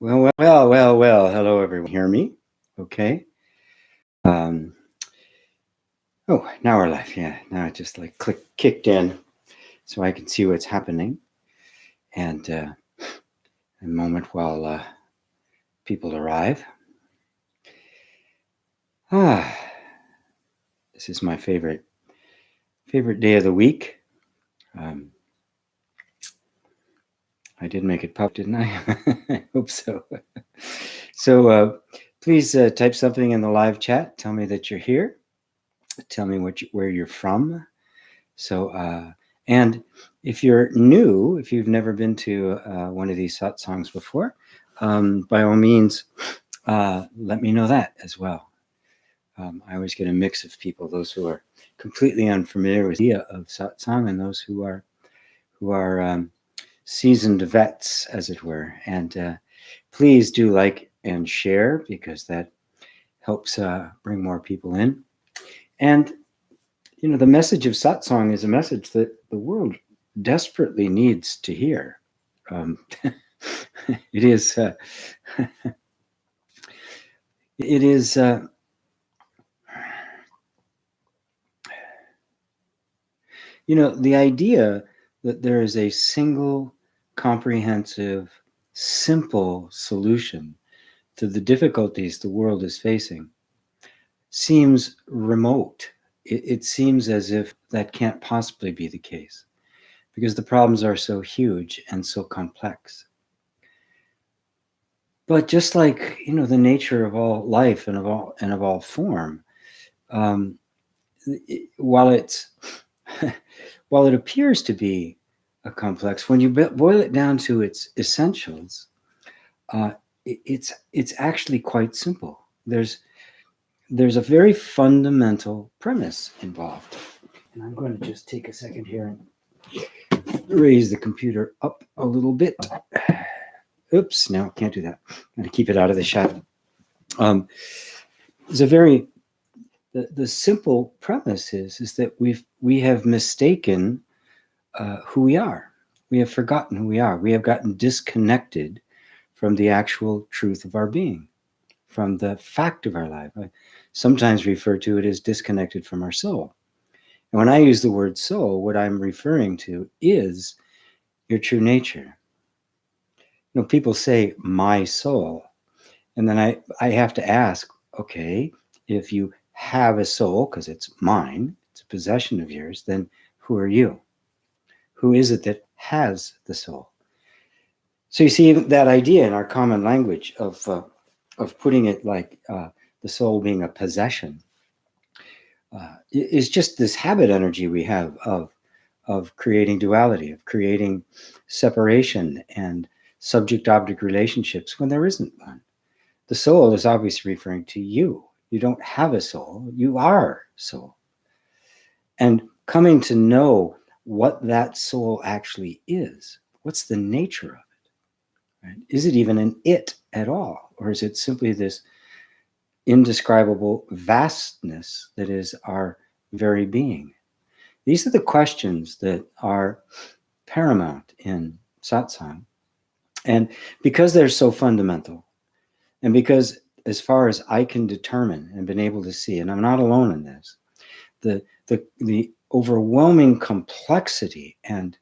Well. Hello, everyone. Hear me? Okay. Um, now we're live. Yeah. Now it just kicked in so I can see what's happening. And a moment while people arrive. This is my favorite day of the week. I did make it pop, didn't I? I hope so. So please type something in the live chat. Tell me that you're here. Tell me where you're from. So, and if you're new, if you've never been to one of these satsangs before, by all means, let me know that as well. I always get a mix of people, those who are completely unfamiliar with the idea of satsang and those who are seasoned vets, as it were. And please do like and share, because that helps bring more people in. And the message of satsang is a message that the world desperately needs to hear. It is. It is. The idea that there is a single, comprehensive, simple solution to the difficulties the world is facing seems remote. It seems as if that can't possibly be the case, because the problems are so huge and so complex. But just like the nature of all life and of all form, while it appears to be a complex, when you boil it down to its essentials, it's actually quite simple. There's a very fundamental premise involved. And I'm going to just take a second here and raise the computer up a little bit. Oops, no, can't do that. I'm going to keep it out of the shot. There's a very, the simple premise is that we have mistaken who we are. We have forgotten who we are. We have gotten disconnected from the actual truth of our being, from the fact of our life. I sometimes refer to it as disconnected from our soul. And when I use the word soul, what I'm referring to is your true nature. People say my soul, and then I have to ask, okay, if you have a soul, because it's mine, it's a possession of yours, then who are you? Who is it that has the soul? So you see that idea in our common language of putting it like the soul being a possession is just this habit energy we have of creating duality, of creating separation and subject-object relationships when there isn't one. The soul is obviously referring to you. You don't have a soul. You are soul. And coming to know what that soul actually is, what's the nature of it? Right? Is it even an it at all? Or is it simply this indescribable vastness that is our very being? These are the questions that are paramount in satsang. And because they're so fundamental, and because as far as I can determine and been able to see, and I'm not alone in this, the overwhelming complexity and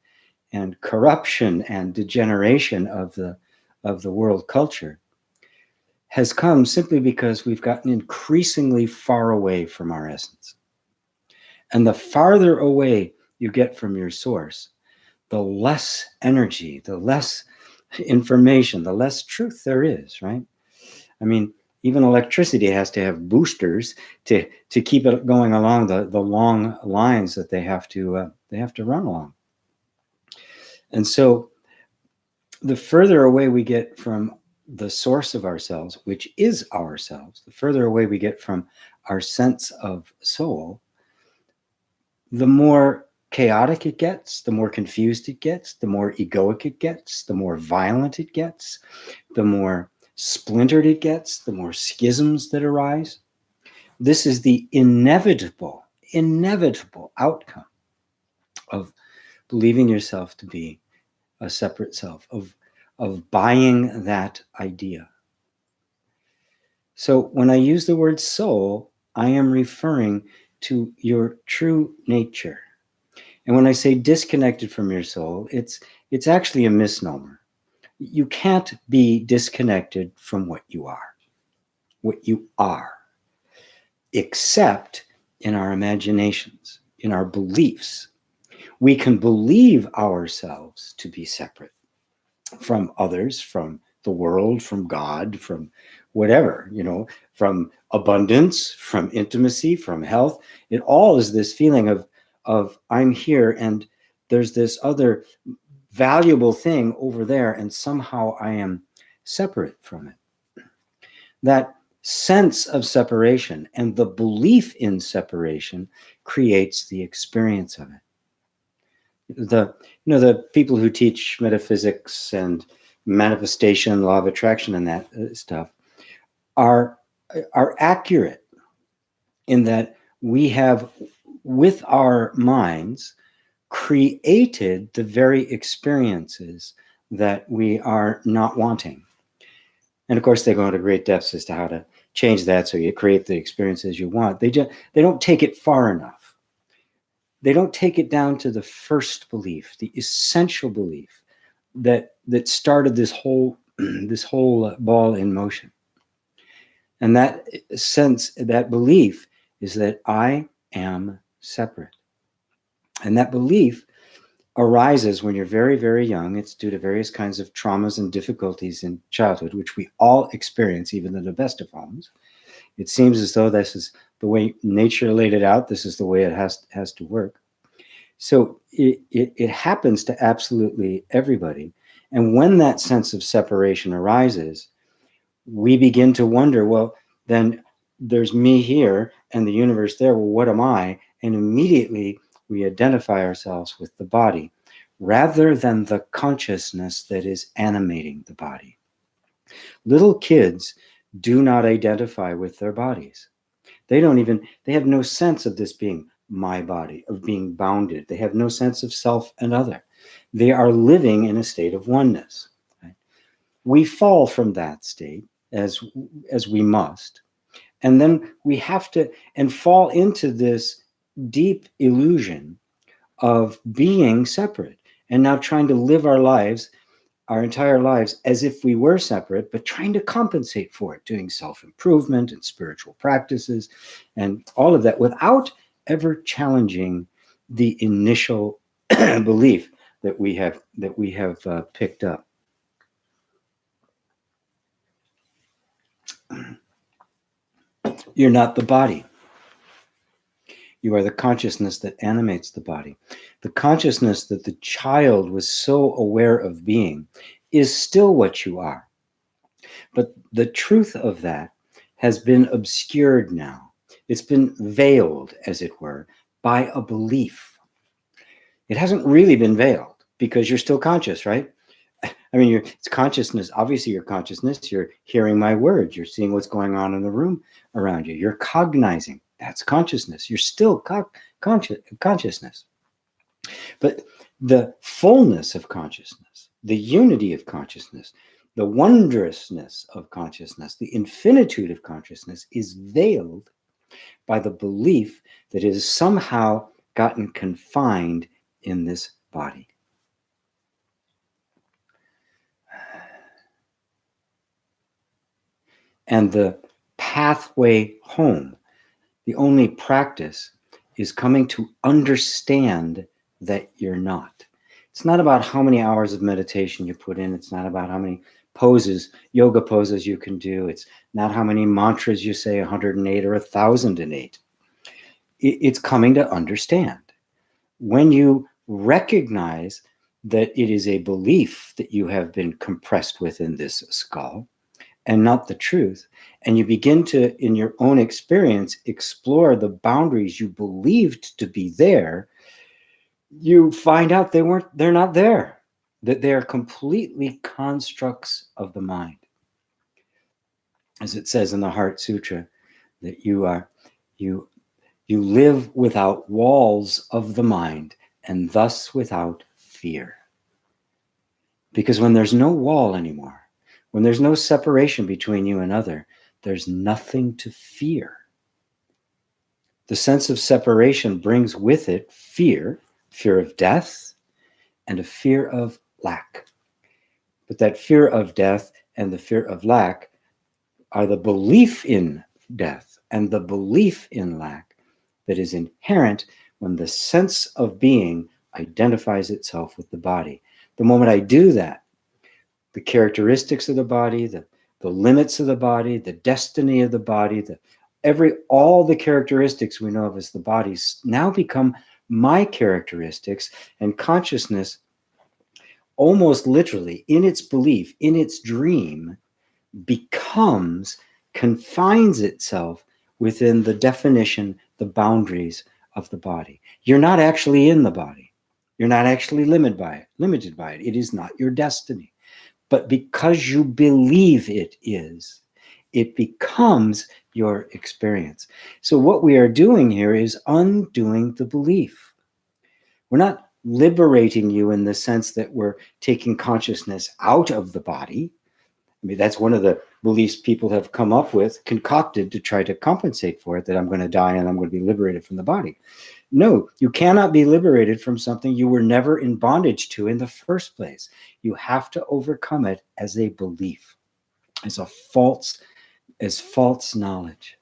corruption and degeneration of the world culture has come simply because we've gotten increasingly far away from our essence. And the farther away you get from your source, the less energy, the less information, the less truth there is, right? I mean, even electricity has to have boosters to keep it going along the long lines that they have to run along. And so the further away we get from the source of ourselves, which is ourselves, the further away we get from our sense of soul, the more chaotic it gets, the more confused it gets, the more egoic it gets, the more violent it gets, the more splintered it gets, the more schisms that arise. This is the inevitable outcome of believing yourself to be a separate self, of of buying that idea. So when I use the word soul, I am referring to your true nature. And when I say disconnected from your soul, it's actually a misnomer. You can't be disconnected from what you are, except in our imaginations, in our beliefs. We can believe ourselves to be separate from others, from the world, from God, from whatever, from abundance, from intimacy, from health. It all is this feeling of I'm here and there's this other valuable thing over there, and somehow I am separate from it. That sense of separation and the belief in separation creates the experience of it. The people who teach metaphysics and manifestation, law of attraction, and that stuff are accurate in that we have, with our minds, created the very experiences that we are not wanting. And of course, they go into great depths as to how to change that so you create the experiences you want. They don't take it far enough. They don't take it down to the first belief, the essential belief that started this whole ball in motion. And that sense, that belief is that I am separate. And that belief arises when you're very, very young. It's due to various kinds of traumas and difficulties in childhood, which we all experience, even in the best of homes. It seems as though this is the way nature laid it out. This is the way it has to work. So it happens to absolutely everybody. And when that sense of separation arises, we begin to wonder, well, then there's me here and the universe there. Well, what am I? And immediately we identify ourselves with the body rather than the consciousness that is animating the body. Little kids do not identify with their bodies. They have no sense of this being my body, of being bounded. They have no sense of self and other. They are living in a state of oneness. Right? We fall from that state as we must. And then we have to fall into this deep illusion of being separate and now trying to live our lives, our entire lives, as if we were separate, but trying to compensate for it, doing self-improvement and spiritual practices and all of that without ever challenging the initial belief that we have picked up. You're not the body. You are the consciousness that animates the body. The consciousness that the child was so aware of being is still what you are. But the truth of that has been obscured now. It's been veiled, as it were, by a belief. It hasn't really been veiled because you're still conscious, right? I mean, it's consciousness. Obviously, your consciousness. You're hearing my words. You're seeing what's going on in the room around you. You're cognizing. That's consciousness. You're still consciousness. But the fullness of consciousness, the unity of consciousness, the wondrousness of consciousness, the infinitude of consciousness is veiled by the belief that it has somehow gotten confined in this body. And the pathway home, the only practice, is coming to understand that you're not. It's not about how many hours of meditation you put in. It's not about how many poses, yoga poses you can do. It's not how many mantras you say, 108 or 1,008. It's coming to understand. When you recognize that it is a belief that you have been compressed within this skull, and not the truth, and you begin to, in your own experience, explore the boundaries you believed to be there, you find out they're not there, that they are completely constructs of the mind. As it says in the Heart Sutra, that you live without walls of the mind, and thus without fear. Because when there's no wall anymore, when there's no separation between you and other, there's nothing to fear. The sense of separation brings with it fear of death, and a fear of lack. But that fear of death and the fear of lack are the belief in death and the belief in lack that is inherent when the sense of being identifies itself with the body. The moment I do that, the characteristics of the body, the limits of the body, the destiny of the body, all the characteristics we know of as the body now become my characteristics, and consciousness, almost literally, in its belief, in its dream, confines itself within the definition, the boundaries of the body. You're not actually in the body. You're not actually limited by it. It is not your destiny. But because you believe it is, it becomes your experience. So what we are doing here is undoing the belief. We're not liberating you in the sense that we're taking consciousness out of the body. I mean, that's one of the beliefs people have come up with, concocted to try to compensate for it, that I'm going to die and I'm going to be liberated from the body. No, you cannot be liberated from something you were never in bondage to in the first place. You have to overcome it as a belief, as false knowledge.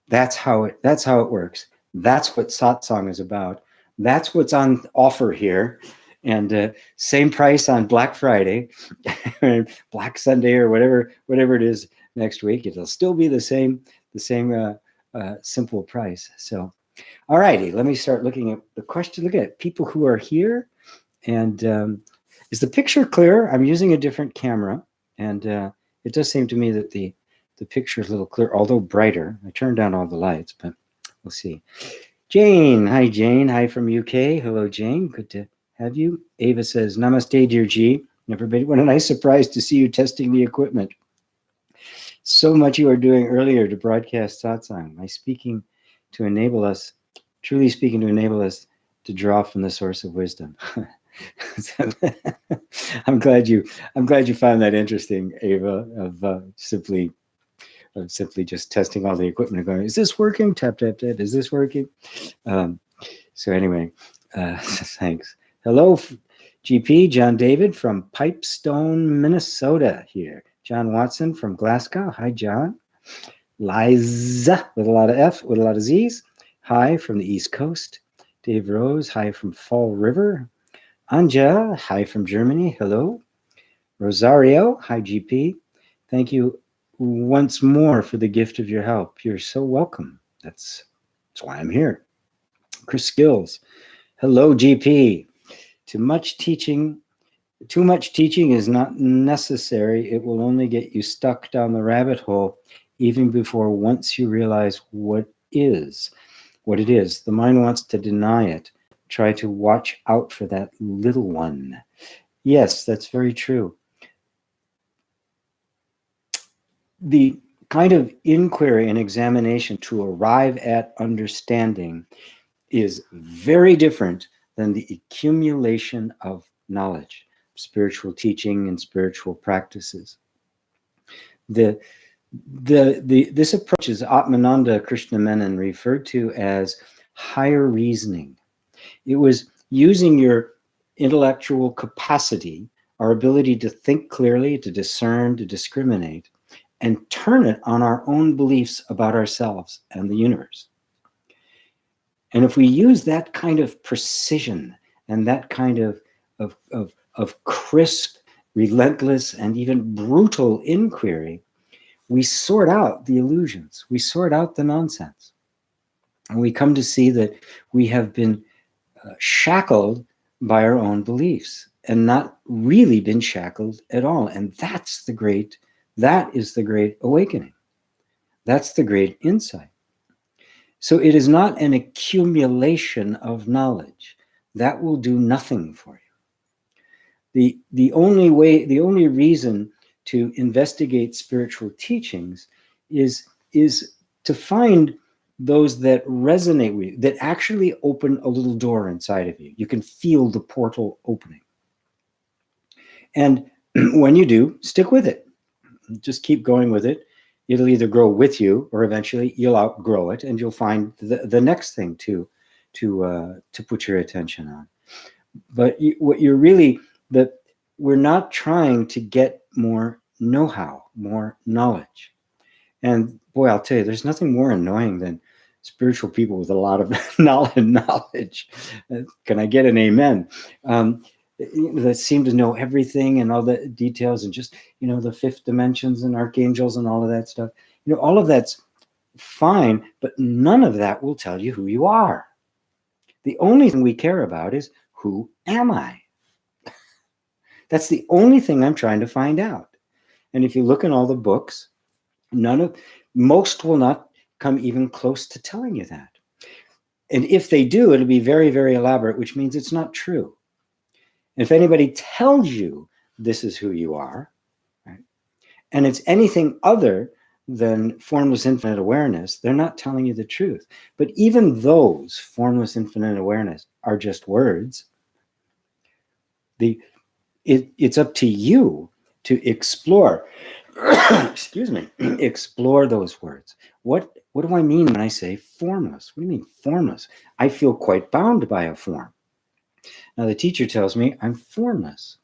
That's how it works. That's what Satsang is about. That's what's on offer here. And same price on Black Friday, Black Sunday, or whatever it is next week. It'll still be the same simple price. So, all righty, let me start looking at the question. Look at people who are here. And is the picture clear? I'm using a different camera, and it does seem to me that the picture is a little clearer, although brighter. I turned down all the lights, but we'll see. Jane, hi Jane, hi from UK. Hello Jane, good to have you. Ava says, Namaste, dear G. Everybody, what a nice surprise to see you testing the equipment. So much you are doing earlier to broadcast Satsang. Truly speaking to enable us to draw from the source of wisdom. I'm glad you found that interesting, Ava, of simply just testing all the equipment and going, is this working? Tap, tap, tap. Is this working? So anyway, thanks. Hello, GP, John David from Pipestone, Minnesota here. John Watson from Glasgow. Hi, John. Liza, with a lot of F, with a lot of Z's. Hi from the East Coast. Dave Rose, hi from Fall River. Anja, hi from Germany. Hello. Rosario, hi, GP. Thank you once more for the gift of your help. You're so welcome. That's why I'm here. Chris Skills. Hello, GP. Too much teaching is not necessary. It will only get you stuck down the rabbit hole even before once you realize what it is. The mind wants to deny it. Try to watch out for that little one. Yes, that's very true. The kind of inquiry and examination to arrive at understanding is very different than the accumulation of knowledge, spiritual teaching and spiritual practices. This approach is Atmananda Krishna Menon referred to as higher reasoning. It was using your intellectual capacity, our ability to think clearly, to discern, to discriminate, and turn it on our own beliefs about ourselves and the universe. And if we use that kind of precision and that kind of crisp, relentless, and even brutal inquiry, we sort out the illusions, we sort out the nonsense. And we come to see that we have been shackled by our own beliefs and not really been shackled at all. And that is the great awakening. That's the great insight. So it is not an accumulation of knowledge. That will do nothing for you. The only reason to investigate spiritual teachings is to find those that resonate with you, that actually open a little door inside of you. You can feel the portal opening. And when you do, stick with it. Just keep going with it. It'll either grow with you, or eventually you'll outgrow it, and you'll find the next thing to put your attention on. But what you're really, that we're not trying to get more know-how, more knowledge. And boy, I'll tell you, there's nothing more annoying than spiritual people with a lot of knowledge. Can I get an amen? That seem to know everything and all the details, and just, the fifth dimensions and archangels and all of that stuff. All of that's fine, but none of that will tell you who you are. The only thing we care about is, who am I? That's the only thing I'm trying to find out. And if you look in all the books, most will not come even close to telling you that. And if they do, it'll be very, very elaborate, which means it's not true. And if anybody tells you this is who you are, right, and it's anything other than formless infinite awareness, they're not telling you the truth. But even those formless infinite awareness are just words. It's up to you to explore, excuse me, explore those words. What do I mean when I say formless? What do you mean formless? I feel quite bound by a form. Now the teacher tells me I'm formless.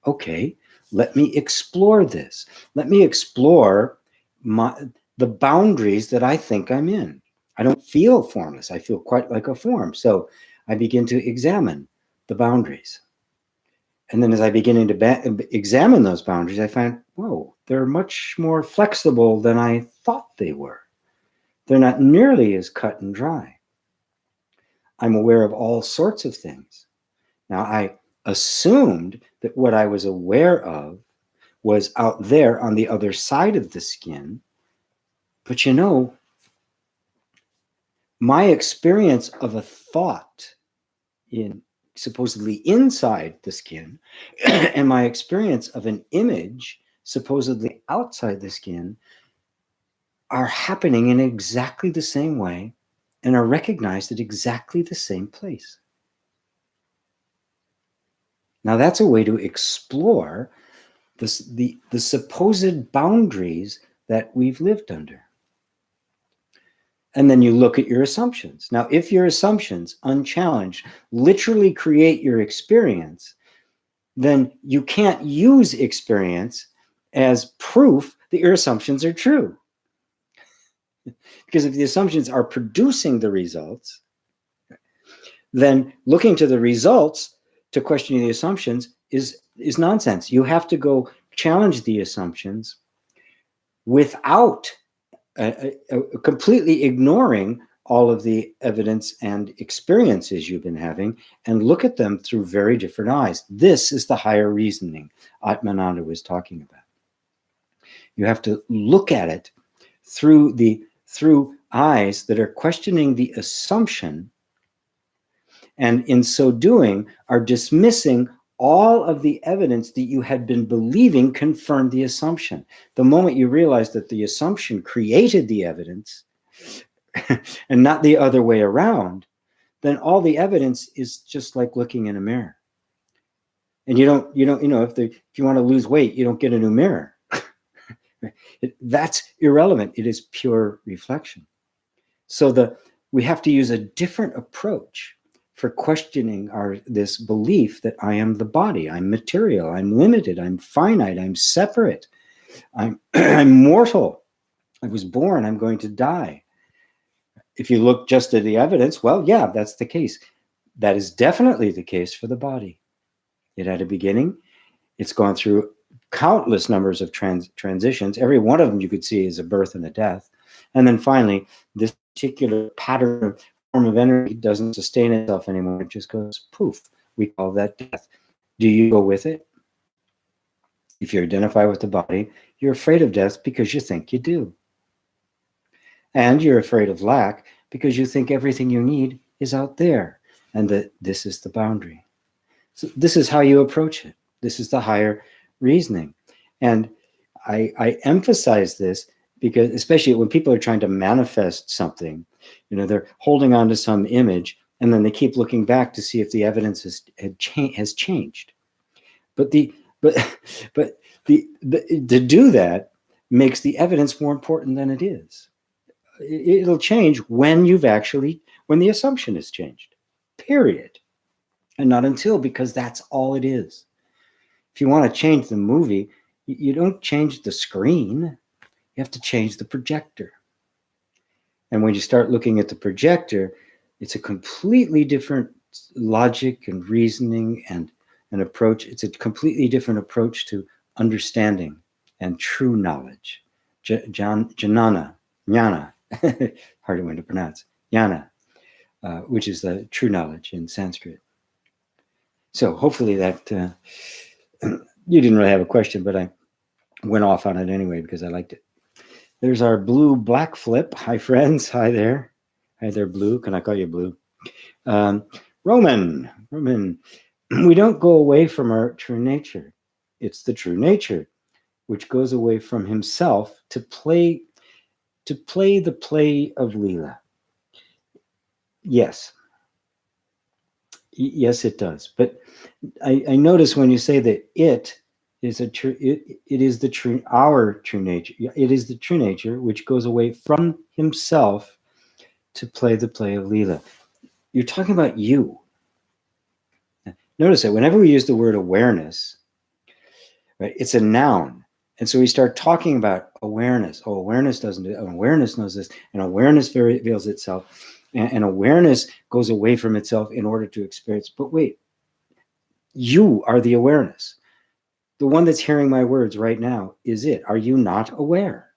Okay, let me explore this. Let me explore the boundaries that I think I'm in. I don't feel formless. I feel quite like a form. So I begin to examine the boundaries. And then as I begin to examine those boundaries, I find, whoa, they're much more flexible than I thought they were. They're not nearly as cut and dry. I'm aware of all sorts of things. Now, I assumed that what I was aware of was out there on the other side of the skin. But my experience of a thought supposedly inside the skin and my experience of an image supposedly outside the skin are happening in exactly the same way and are recognized at exactly the same place. Now that's a way to explore the supposed boundaries that we've lived under. And then you look at your assumptions. Now, if your assumptions, unchallenged, literally create your experience, then you can't use experience as proof that your assumptions are true. Because if the assumptions are producing the results, then looking to the results to question the assumptions is nonsense. You have to go challenge the assumptions without completely ignoring all of the evidence and experiences you've been having, and look at them through very different eyes. This is the higher reasoning Atmananda was talking about. You have to look at it through eyes that are questioning the assumption, and in so doing are dismissing all of the evidence that you had been believing confirmed the assumption. The moment you realize that the assumption created the evidence and not the other way around, then all the evidence is just like looking in a mirror. And you don't, if you want to lose weight, you don't get a new mirror. That's irrelevant. It is pure reflection. So we have to use a different approach for questioning this belief that I am the body, I'm material, I'm limited, I'm finite, I'm separate, I'm mortal, I was born, I'm going to die. If you look just at the evidence, well, yeah, that's the case. That is definitely the case for the body. It had a beginning. It's gone through countless numbers of transitions. Every one of them you could see is a birth and a death. And then finally, this particular pattern form of energy doesn't sustain itself anymore. It just goes poof. We call that death. Do you go with it? If you identify with the body, you're afraid of death because you think you do. And you're afraid of lack because you think everything you need is out there and that this is the boundary. So this is how you approach it. This is the higher reasoning. And I emphasize this because, especially when people are trying to manifest something, they're holding on to some image and then they keep looking back to see if the evidence has changed. But But to do that makes the evidence more important than it is. It'll change when the assumption is changed, period. And not until, because that's all it is. If you want to change the movie, you don't change the screen. You have to change the projector. And when you start looking at the projector, it's a completely different logic and reasoning and an approach. It's a completely different approach to understanding and true knowledge. Jnana, hard one to pronounce, jnana, which is the true knowledge in Sanskrit. So hopefully that, you didn't really have a question, but I went off on it anyway because I liked it. There's our blue black flip. Hi, friends. Hi there. Hi there, Blue. Can I call you Blue? Roman, we don't go away from our true nature. It's the true nature which goes away from himself to play the play of Leela. Yes. Yes, it does. But I notice when you say that it is a true, it is the true, our true nature. It is the true nature which goes away from himself to play the play of Leela. You're talking about you. Notice that whenever we use the word awareness, right, it's a noun. And so we start talking about awareness. Oh, awareness doesn't do it. Awareness knows this. And awareness reveals itself. And awareness goes away from itself in order to experience. But wait, you are the awareness. The one that's hearing my words right now is it. Are you not aware?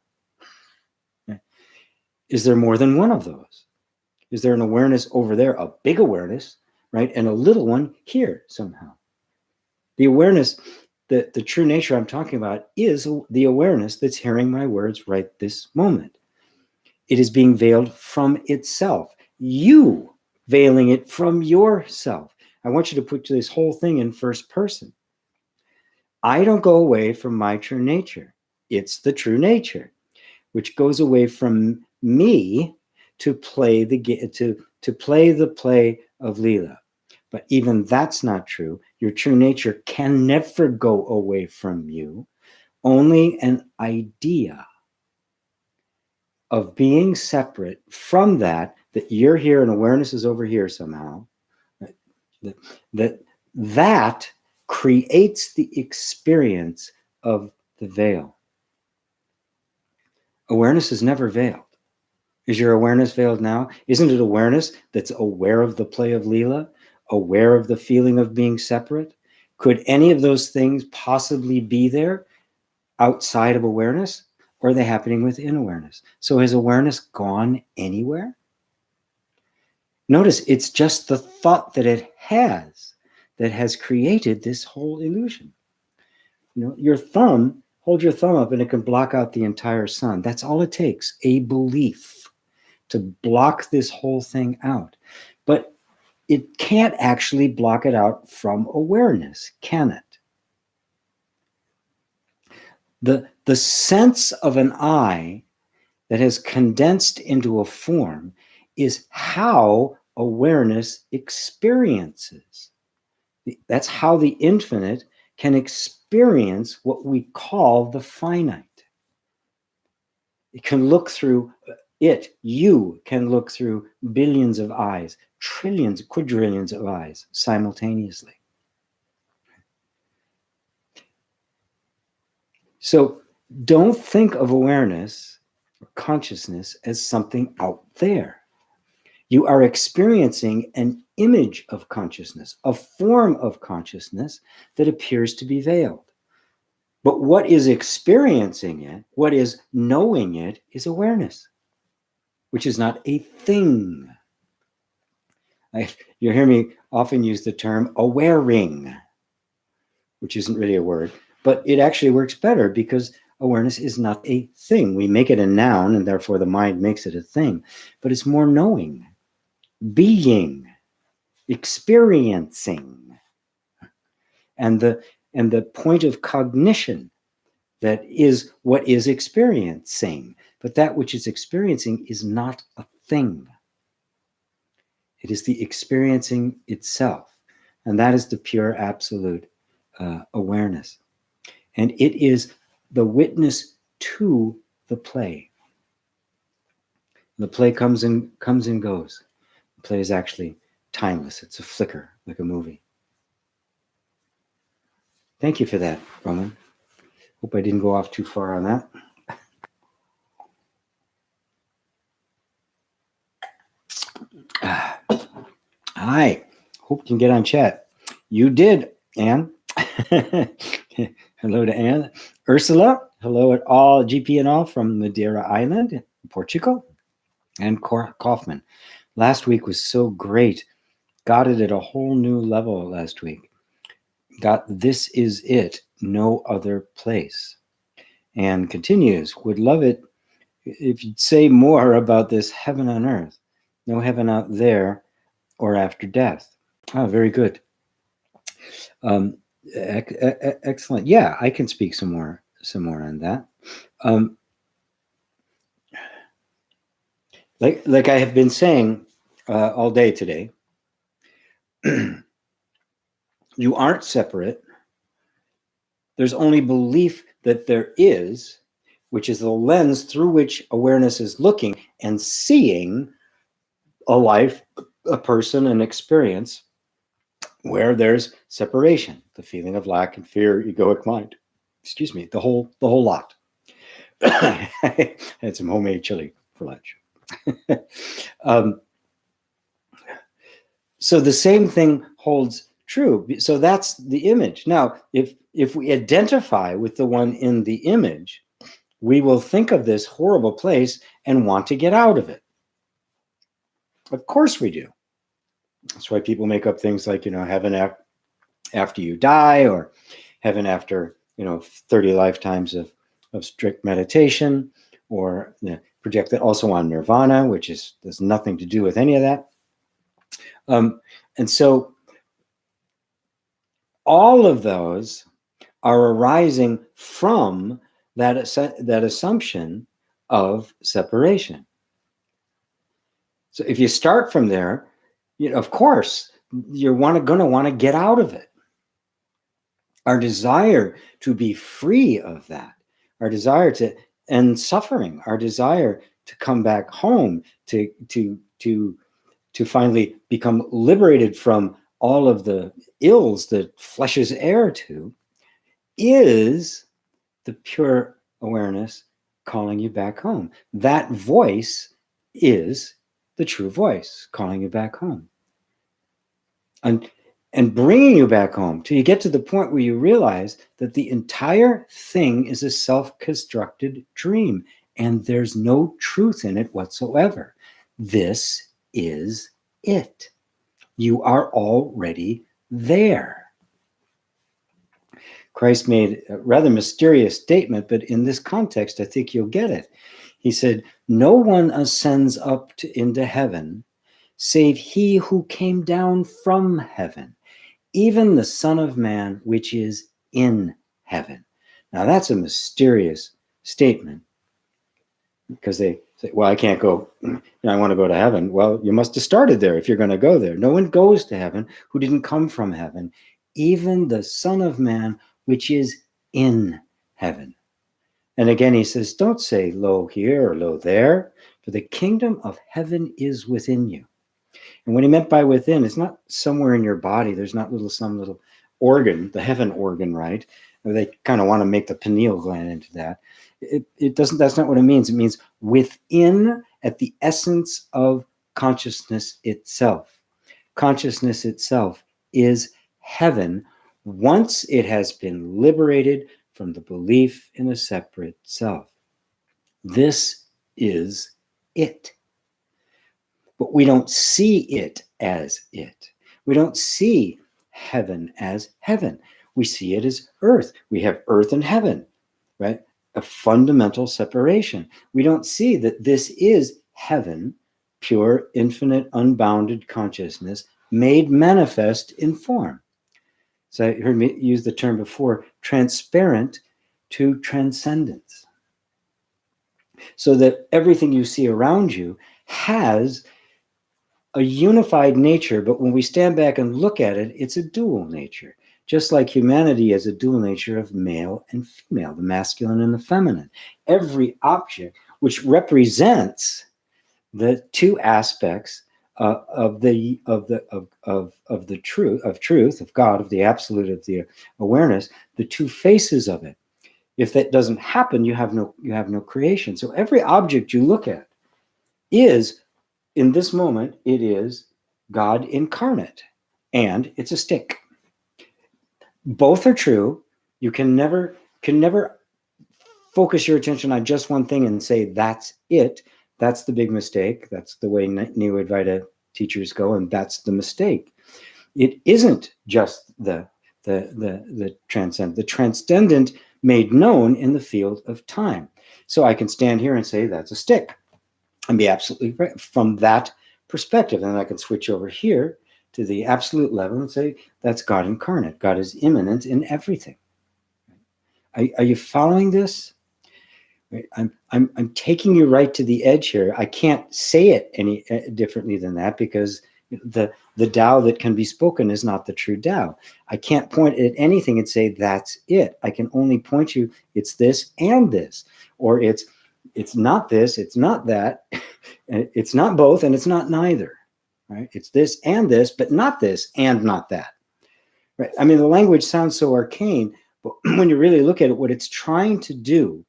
Is there more than one of those? Is there an awareness over there, a big awareness, right? And a little one here somehow. The awareness, the true nature I'm talking about is the awareness that's hearing my words right this moment. It is being veiled from itself. You veiling it from yourself. I want you to put this whole thing in first person. I don't go away from my true nature. It's the true nature, which goes away from me to play the play of Leela. But even that's not true. Your true nature can never go away from you. Only an idea of being separate from that you're here and awareness is over here somehow, that creates the experience of the veil. Awareness is never veiled. Is your awareness veiled now? Isn't it awareness that's aware of the play of Leela, aware of the feeling of being separate? Could any of those things possibly be there outside of awareness, or are they happening within awareness? So has awareness gone anywhere? Notice it's just the thought that it has that has created this whole illusion. You know, hold your thumb up and it can block out the entire sun. That's all it takes, a belief to block this whole thing out. But it can't actually block it out from awareness, can it? The sense of an I that has condensed into a form is how awareness experiences. That's how the infinite can experience what we call the finite. It can look through you can look through billions of eyes, trillions, quadrillions of eyes simultaneously. So don't think of awareness or consciousness as something out there. You are experiencing an image of consciousness, a form of consciousness that appears to be veiled. But what is experiencing it, what is knowing it, is awareness, which is not a thing. You hear me often use the term awaring, which isn't really a word, but it actually works better because awareness is not a thing. We make it a noun and therefore the mind makes it a thing, but it's more knowing, being, experiencing, and the point of cognition that is what is experiencing. But that which is experiencing is not a thing. It is the experiencing itself, and that is the pure absolute awareness. And it is the witness to the play. The play comes and goes. The play is actually timeless. It's a flicker, like a movie. Thank you for that, Roman. Hope I didn't go off too far on that. Hi. Hope you can get on chat. You did, Anne. Hello to Anne. Ursula. Hello at all, GP and all from Madeira Island, Portugal. And Kaufman. Last week was so great. Got it at a whole new level last week. Got This Is It, No Other Place. And continues, would love it if you'd say more about this heaven on earth. No heaven out there or after death. Oh, very good. Excellent. Yeah, I can speak some more on that. Like I have been saying all day today, you aren't separate. There's only belief that there is, which is the lens through which awareness is looking and seeing a life, a person, an experience where there's separation, the feeling of lack and fear, egoic mind. Excuse me, the whole lot. I had some homemade chili for lunch. So the same thing holds true. So that's the image. Now, if we identify with the one in the image, we will think of this horrible place and want to get out of it. Of course we do. That's why people make up things like, heaven after you die, or heaven after, 30 lifetimes of strict meditation, or project that also on nirvana, which there's nothing to do with any of that. And so all of those are arising from that assumption of separation. So if you start from there, of course, you're going to want to get out of it. Our desire to be free of that, our desire to end suffering, our desire to come back home, to finally become liberated from all of the ills that flesh is heir to, is the pure awareness calling you back home. That voice is the true voice calling you back home. And bringing you back home till you get to the point where you realize that the entire thing is a self-constructed dream and there's no truth in it whatsoever. This is it. You are already there. Christ made a rather mysterious statement, but in this context, I think you'll get it. He said, no one ascends up into heaven save he who came down from heaven, even the Son of Man, which is in heaven. Now that's a mysterious statement, because they say, well, I can't go, I want to go to heaven. Well, you must have started there if you're going to go there. No one goes to heaven who didn't come from heaven, even the Son of Man, which is in heaven. And again, he says, don't say lo here or lo there, for the kingdom of heaven is within you. And what he meant by within, it's not somewhere in your body. There's not some little organ, the heaven organ, right? They kind of want to make the pineal gland into that. It doesn't, that's not what it means. It means within, at the essence of consciousness itself. Consciousness itself is heaven once it has been liberated from the belief in a separate self. This is it. But we don't see it as it. We don't see heaven as heaven. We see it as earth. We have earth and heaven, right? A fundamental separation. We don't see that this is heaven, pure, infinite, unbounded consciousness, made manifest in form. So I heard me use the term before, transparent to transcendence. So that everything you see around you has a unified nature, but when we stand back and look at it, it's a dual nature. just like humanity has a dual nature of male and female, the masculine and the feminine. Every object which represents the two aspects of the truth of God, of the absolute, of the awareness, the two faces of it. If that doesn't happen, you have no creation. So every object you look at is, in this moment, it is God incarnate, and it's a stick. Both are true. You can never focus your attention on just one thing and say that's it. That's the big mistake. That's the way New Advaita teachers go, and that's the mistake. It isn't just the transcendent. The transcendent made known in the field of time. So I can stand here and say that's a stick and be absolutely right from that perspective. And I can switch over here to the absolute level and say that's God incarnate. God is immanent in everything. Are you following this? I'm taking you right to the edge here. I can't say it any differently than that, because the Tao that can be spoken is not the true Tao. I can't point at anything and say that's it. I can only point you, it's this and this, or it's not this, it's not that, it's not both, and it's not neither. Right? It's this and this, but not this and not that. Right? I mean, the language sounds so arcane, but when you really look at it, what it's trying to do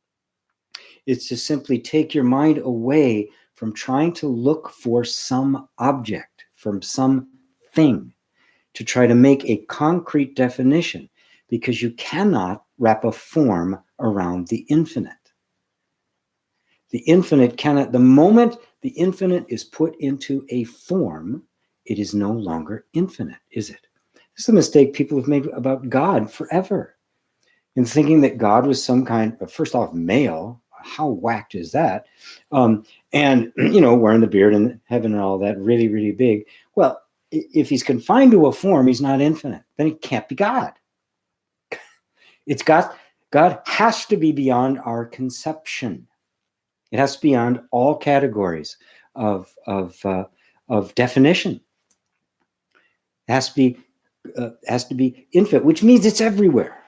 is to simply take your mind away from trying to look for some object, from some thing, to try to make a concrete definition, because you cannot wrap a form around the infinite. The infinite cannot, the moment the infinite is put into a form, it is no longer infinite, is it? This is a mistake people have made about God forever, in thinking that God was some kind of, first off, male. How whacked is that? And, wearing the beard in heaven and all that, really, really big. Well, if he's confined to a form, he's not infinite. Then he can't be God. God has to be beyond our conception. It has to be beyond all categories of definition. It has to be infinite, which means it's everywhere.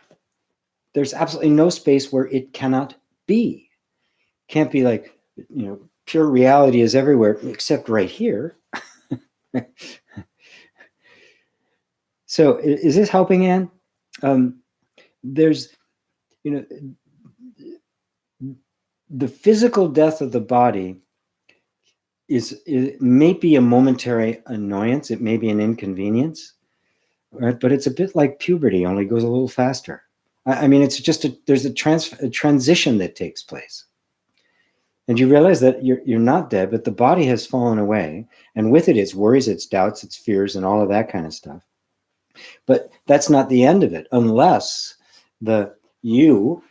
There's absolutely no space where it cannot be. Can't be like, pure reality is everywhere except right here. So is this helping, Anne? There's, the physical death of the body it may be a momentary annoyance. It may be an inconvenience, right? But it's a bit like puberty, only goes a little faster. I mean, it's just there's a transition that takes place. And you realize that you're not dead, but the body has fallen away. And with it, its worries, its doubts, its fears, and all of that kind of stuff. But that's not the end of it, unless the you,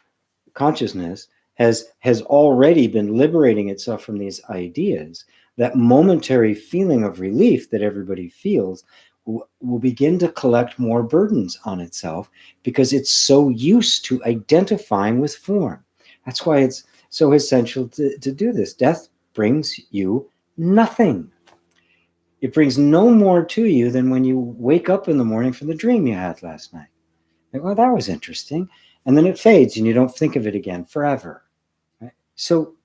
consciousness, has already been liberating itself from these ideas. That momentary feeling of relief that everybody feels will begin to collect more burdens on itself, because it's so used to identifying with form. That's why it's so essential to do this. Death brings you nothing. It brings no more to you than when you wake up in the morning from the dream you had last night. Like, well, that was interesting. And then it fades and you don't think of it again forever. Right? So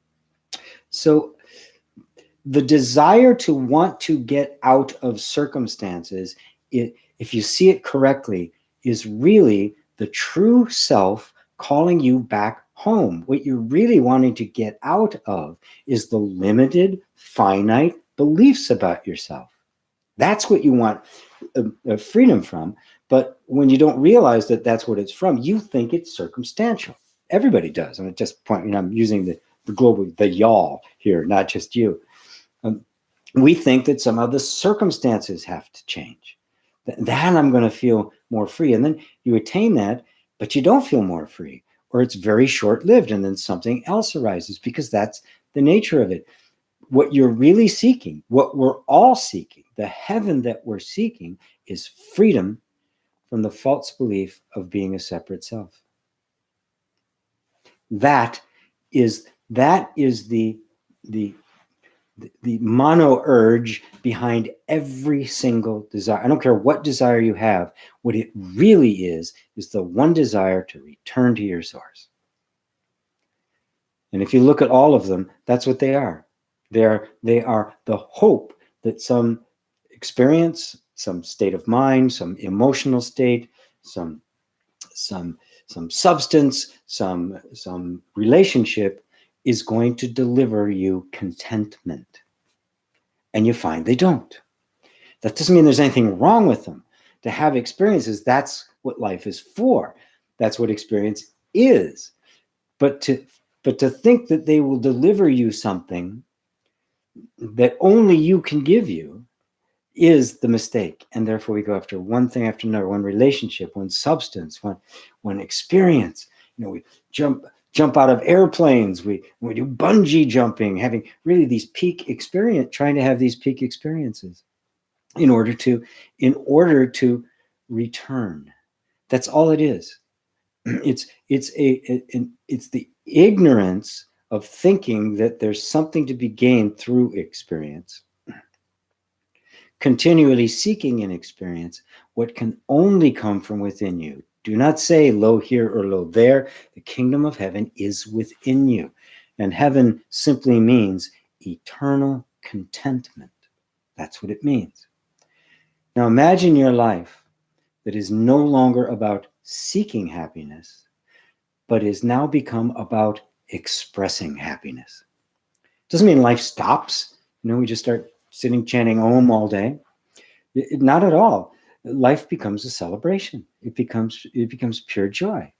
the desire to want to get out of circumstances, if you see it correctly, is really the true self calling you back home. What you're really wanting to get out of is the limited, finite beliefs about yourself. That's what you want freedom from. But when you don't realize that that's what it's from, you think it's circumstantial. Everybody does. And at this point, I'm using the global, the y'all here, not just you. We think that somehow the circumstances have to change. Then I'm going to feel more free. And then you attain that, but you don't feel more free, or it's very short-lived, and then something else arises, because that's the nature of it. What you're really seeking, what we're all seeking, the heaven that we're seeking, is freedom from the false belief of being a separate self. That is the the mono urge behind every single desire. I don't care what desire you have. What it really is the one desire to return to your source. And if you look at all of them, that's what they are. They are the hope that some experience, some state of mind, some emotional state, some substance, some relationship is going to deliver you contentment. And you find they don't. That doesn't mean there's anything wrong with them. To have experiences, that's what life is for. That's what experience is. But to think that they will deliver you something that only you can give you is the mistake. And therefore we go after one thing after another, one relationship, one substance, one experience. We jump out of airplanes, we do bungee jumping, having really these peak experience, trying to have these peak experiences in order to return. That's all it is. It's the ignorance of thinking that there's something to be gained through experience, continually seeking an experience, what can only come from within you. Do not say lo here or lo there. The kingdom of heaven is within you. And heaven simply means eternal contentment. That's what it means. Now imagine your life that is no longer about seeking happiness, but is now become about expressing happiness. Doesn't mean life stops. We just start sitting chanting Om all day. Not at all. Life becomes a celebration. It becomes pure joy,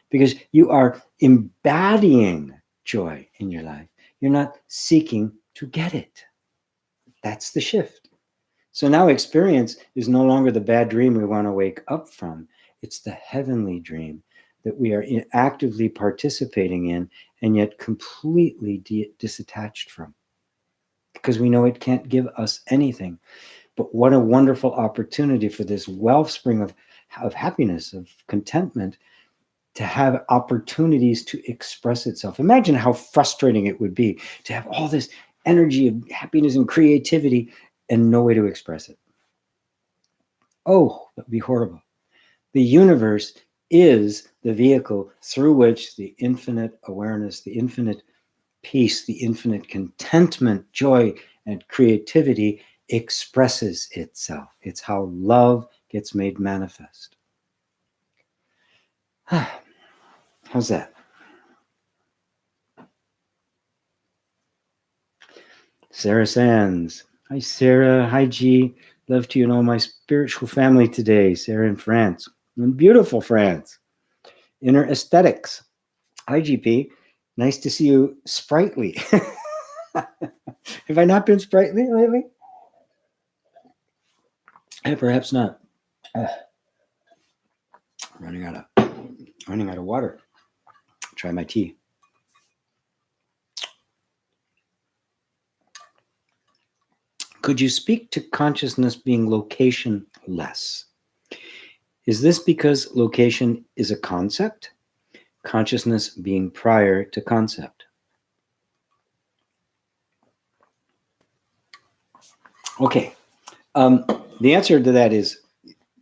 because you are embodying joy in your life. You're not seeking to get it. That's the shift. So now experience is no longer the bad dream we want to wake up from. It's the heavenly dream that we are actively participating in and yet completely disattached from, because we know it can't give us anything. But what a wonderful opportunity for this wellspring of happiness, of contentment, to have opportunities to express itself. Imagine how frustrating it would be to have all this energy of happiness and creativity and no way to express it. Oh, that would be horrible. The universe is the vehicle through which the infinite awareness, the infinite peace, the infinite contentment, joy, and creativity expresses itself. It's how love gets made manifest. How's that? Sarah Sands. Hi, Sarah. Hi, G. Love to you and all my spiritual family today. Sarah in France. In beautiful France. Inner aesthetics. Hi, GP. Nice to see you sprightly. Have I not been sprightly lately? Perhaps not. Running out of water. Try my tea. Could you speak to consciousness being location-less? Is this because location is a concept? Consciousness being prior to concept? Okay. The answer to that is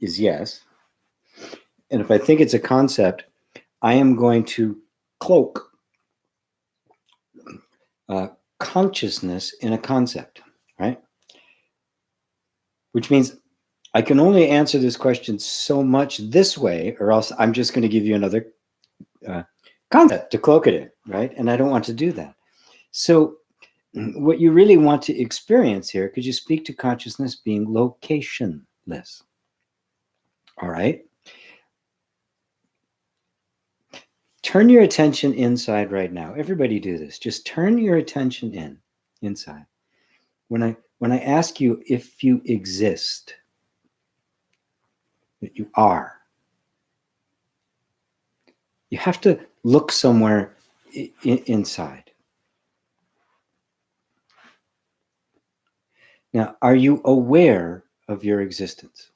yes. And if I think it's a concept, I am going to cloak consciousness in a concept, right? Which means I can only answer this question so much this way, or else I'm just going to give you another concept to cloak it in, right? And I don't want to do that. So what you really want to experience here, could you speak to consciousness being locationless? All right. Turn your attention inside right now. Everybody do this. Just turn your attention inside. When I ask you if you exist, that you are, you have to look somewhere inside. Now, are you aware of your existence?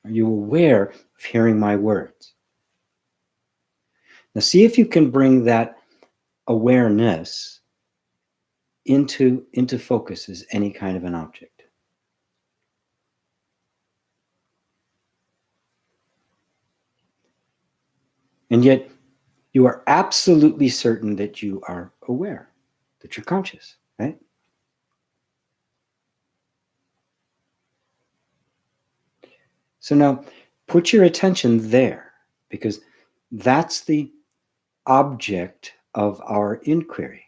Are you aware of hearing my words? Now, see if you can bring that awareness into focus as any kind of an object. And yet you are absolutely certain that you are aware, that you're conscious, right? So now put your attention there, because that's the object of our inquiry.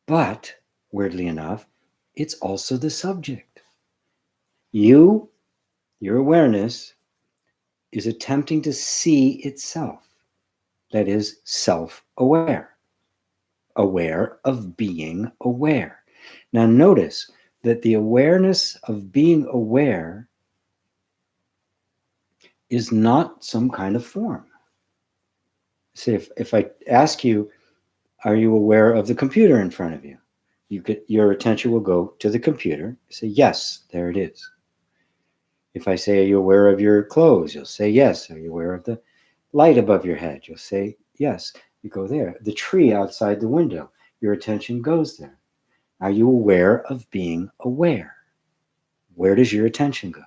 But weirdly enough, it's also the subject. Your awareness is attempting to see itself. That is self-aware, aware of being aware. Now notice that the awareness of being aware is not some kind of form. Say, if I ask you, are you aware of the computer in front of you? Your attention will go to the computer. You say, yes, there it is. If I say, are you aware of your clothes? You'll say, yes. Are you aware of the light above your head? You'll say, yes. You go there. The tree outside the window, your attention goes there. Are you aware of being aware? Where does your attention go?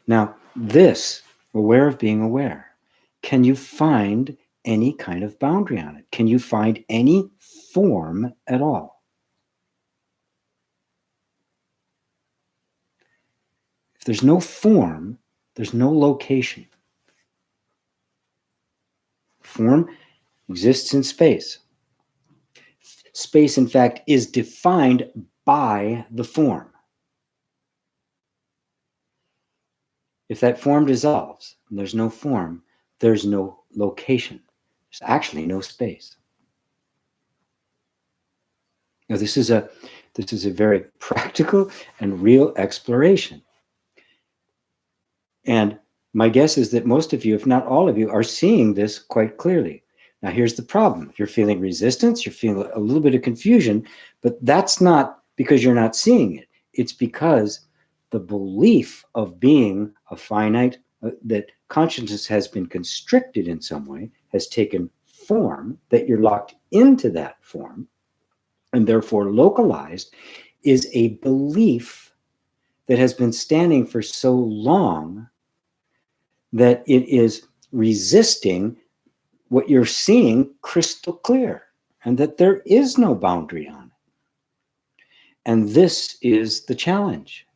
Now, this, aware of being aware, can you find any kind of boundary on it? Can you find any form at all? If there's no form, there's no location. Form exists in space. Space, in fact, is defined by the form. If that form dissolves and there's no form, there's no location. There's actually no space. Now, this is a very practical and real exploration. And my guess is that most of you, if not all of you, are seeing this quite clearly. Now, here's the problem. You're feeling resistance, you're feeling a little bit of confusion, but that's not because you're not seeing it. It's because the belief of being a finite, that consciousness has been constricted in some way, has taken form, that you're locked into that form, and therefore localized, is a belief that has been standing for so long that it is resisting what you're seeing crystal clear, and that there is no boundary on it. And this is the challenge.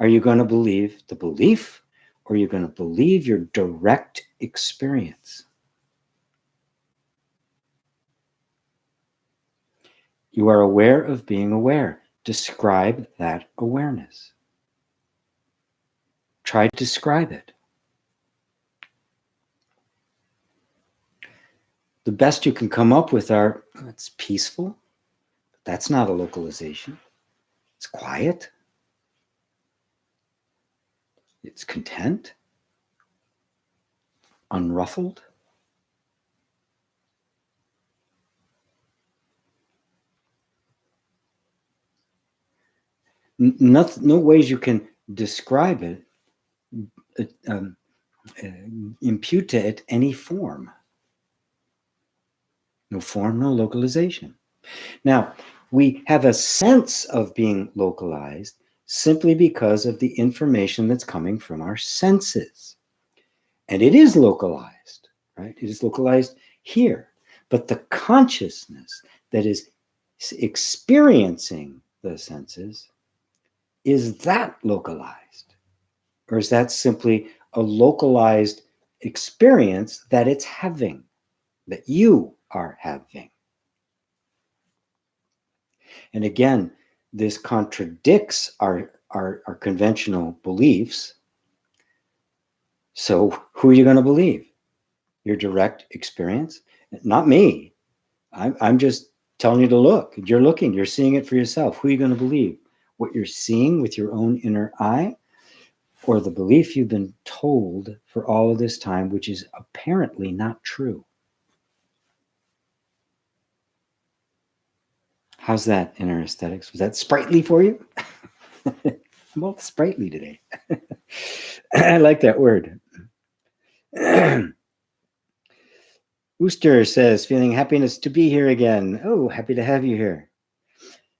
Are you going to believe the belief, or are you going to believe your direct experience? You are aware of being aware. Describe that awareness. Try to describe it. The best you can come up with are, it's peaceful. That's not a localization. It's quiet. It's content. Unruffled. No ways you can describe it, impute to it any form. No form, no localization. Now, we have a sense of being localized simply because of the information that's coming from our senses. And it is localized, right? It is localized here. But the consciousness that is experiencing the senses, is that localized? Or is that simply a localized experience that it's having, that you are having? And again, this contradicts our conventional beliefs. So who are you going to believe? Your direct experience? Not me. I'm just telling you to look. You're looking, you're seeing it for yourself. Who are you going to believe? What you're seeing with your own inner eye, or the belief you've been told for all of this time, which is apparently not true? How's that, inner aesthetics? Was that sprightly for you? I'm all sprightly today. I like that word. Wooster says, feeling happiness to be here again. Oh, happy to have you here.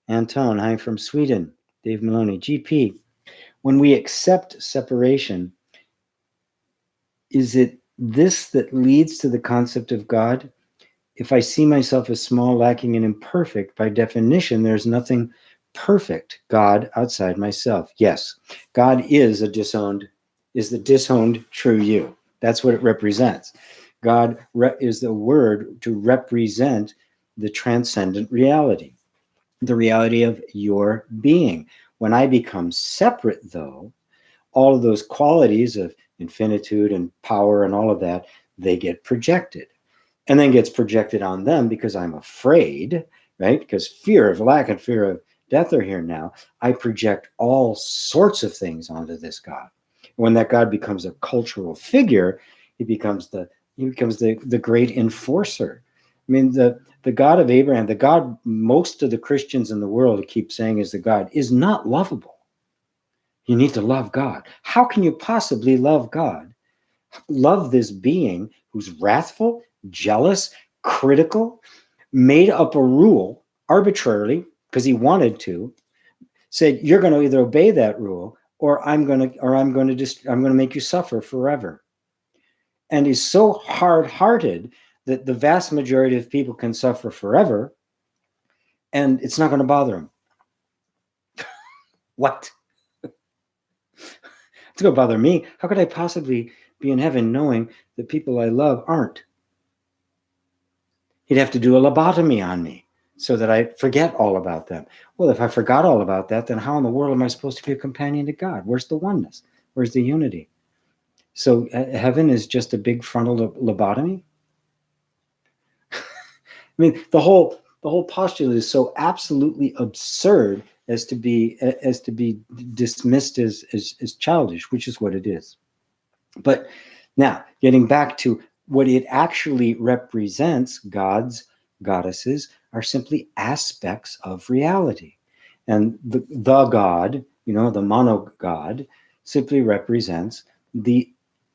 Anton, hi from Sweden. Dave Maloney, GP. When we accept separation, is it this that leads to the concept of God? If I see myself as small, lacking, and imperfect, by definition, there's nothing perfect God outside myself. Yes, God is the disowned true you. That's what it represents. God is the word to represent the transcendent reality, the reality of your being. When I become separate, though, all of those qualities of infinitude and power and all of that, they get projected. And then gets projected on them because I'm afraid, right? Because fear of lack and fear of death are here now. I project all sorts of things onto this God. When that God becomes a cultural figure, he becomes the great enforcer. I mean, the God of Abraham, the God most of the Christians in the world keep saying is the God, is not lovable. You need to love God. How can you possibly love God? Love this being who's wrathful, jealous, critical, made up a rule arbitrarily because he wanted to, said you're going to either obey that rule or I'm going to make you suffer forever. And he's so hard-hearted that the vast majority of people can suffer forever and it's not going to bother him. What? It's going to bother me. How could I possibly be in heaven knowing that people I love aren't? He'd have to do a lobotomy on me so that I forget all about them. Well, if I forgot all about that, then how in the world am I supposed to be a companion to God? Where's the oneness? Where's the unity? So heaven is just a big frontal lobotomy? I mean, the whole postulate is so absolutely absurd as to be dismissed as childish, which is what it is. But now, getting back to what it actually represents, gods, goddesses are simply aspects of reality. And the God, the mono God, simply represents the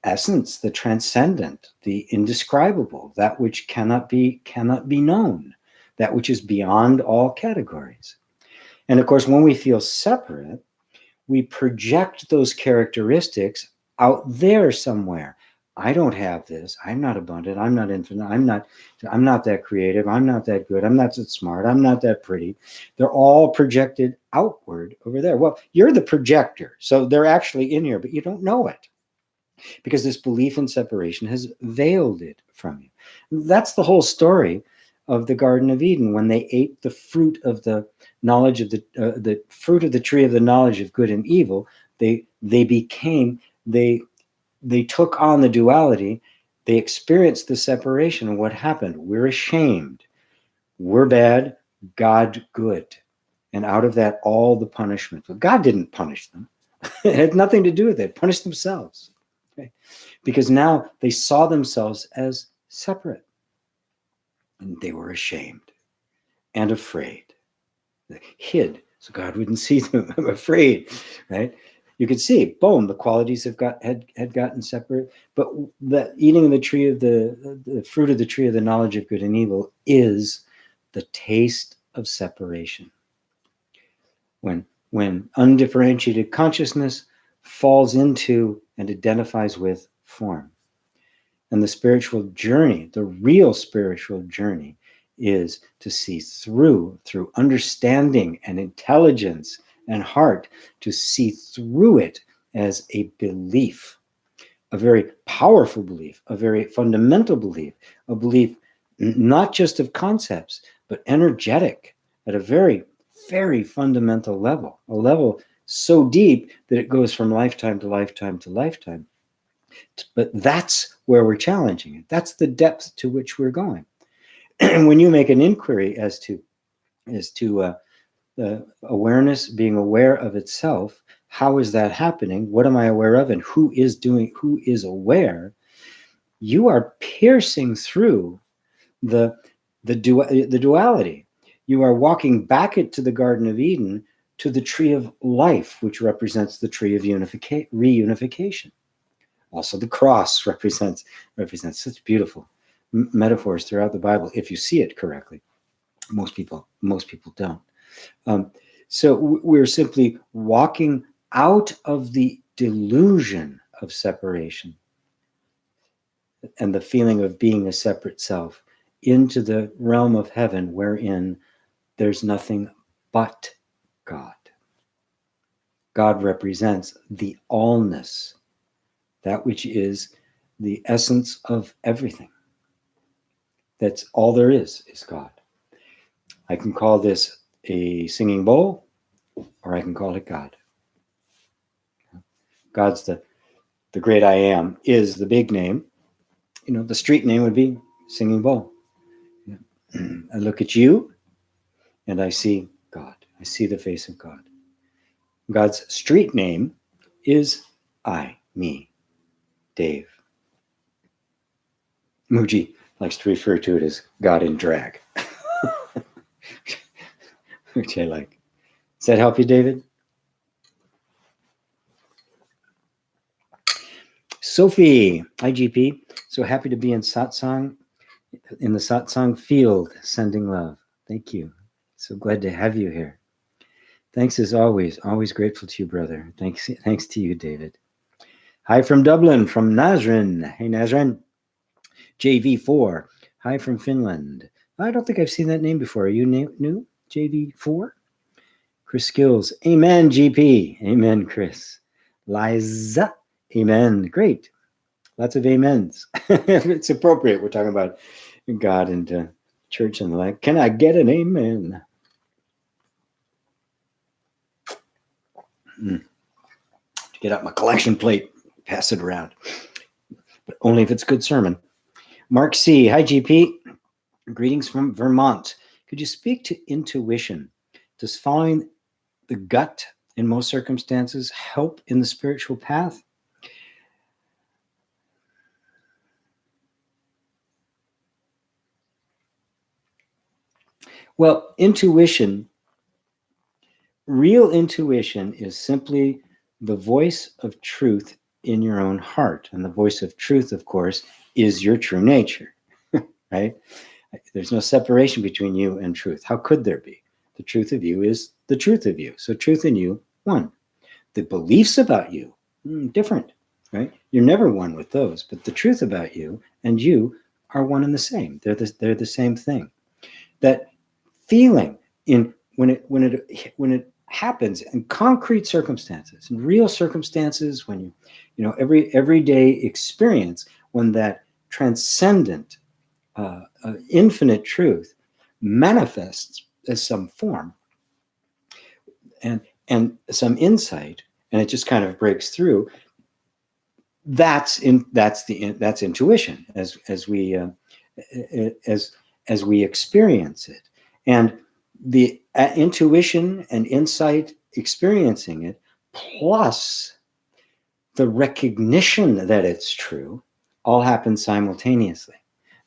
essence, the transcendent, the indescribable, that which cannot be known, that which is beyond all categories. And of course, when we feel separate, we project those characteristics out there somewhere. I don't have this. I'm not abundant. I'm not infinite. I'm not that creative. I'm not that good. I'm not that smart. I'm not that pretty. They're all projected outward over there. Well, you're the projector. So they're actually in here, but you don't know it because this belief in separation has veiled it from you. That's the whole story of the Garden of Eden. When they ate the fruit of the knowledge of the fruit of the tree of the knowledge of good and evil, they took on the duality. They experienced the separation. And what happened? We're ashamed. We're bad. God good. And out of that, all the punishment. But God didn't punish them. It had nothing to do with it. Punished themselves. Okay? Because now they saw themselves as separate. And they were ashamed and afraid. They hid so God wouldn't see them. I'm afraid, right? You could see, boom, the qualities had gotten separate. But the eating of the tree of the fruit of the tree of the knowledge of good and evil is the taste of separation. When undifferentiated consciousness falls into and identifies with form. And the spiritual journey, the real spiritual journey, is to see through understanding and intelligence and heart, to see through it as a belief, a very powerful belief, a very fundamental belief, a belief not just of concepts, but energetic at a very, very fundamental level, a level so deep that it goes from lifetime to lifetime to lifetime. But that's where we're challenging it. That's the depth to which we're going. And when you make an inquiry as to the awareness, being aware of itself, how is that happening? What am I aware of? And who is aware? You are piercing through the duality. You are walking back into the Garden of Eden to the tree of life, which represents the tree of reunification. Also, the cross represents such beautiful metaphors throughout the Bible if you see it correctly. Most people don't. So we're simply walking out of the delusion of separation and the feeling of being a separate self into the realm of heaven wherein there's nothing but God. God represents the allness, that which is the essence of everything. That's all there is God. I can call this a singing bowl, or I can call it God. God's the great I am, is the big name. The street name would be Singing Bowl. I look at you and I see God. I see the face of God. God's street name is I, me, Dave. Muji likes to refer to it as God in drag, which I like. Does that help you, David? Sophie, hi GP. So happy to be in Satsang, in the Satsang field, sending love. Thank you. So glad to have you here. Thanks as always. Always grateful to you, brother. Thanks to you, David. Hi from Dublin, from Nazrin. Hey, Nazrin. JV4. Hi from Finland. I don't think I've seen that name before. Are you new? JV4? Chris Skills. Amen, GP. Amen, Chris. Liza. Amen. Great. Lots of amens. It's appropriate. We're talking about God and church and the like. Can I get an amen? Get out my collection plate, pass it around. But only if it's good sermon. Mark C. Hi, GP. Greetings from Vermont. Could you speak to intuition? Does following the gut in most circumstances help in the spiritual path? Well, intuition, real intuition is simply the voice of truth in your own heart. And the voice of truth, of course, is your true nature, right? There's no separation between you and truth. How could there be? The truth of you is the truth of you. So truth in you, one. The beliefs about you, different, right? You're never one with those, but the truth about you and you are one and the same. They're the same thing. That feeling in when it happens in concrete circumstances, in real circumstances, when everyday experience, when that transcendent, infinite truth manifests as some form and some insight, and it just kind of breaks through. That's intuition as we experience it, and the intuition and insight experiencing it, plus the recognition that it's true, all happens simultaneously.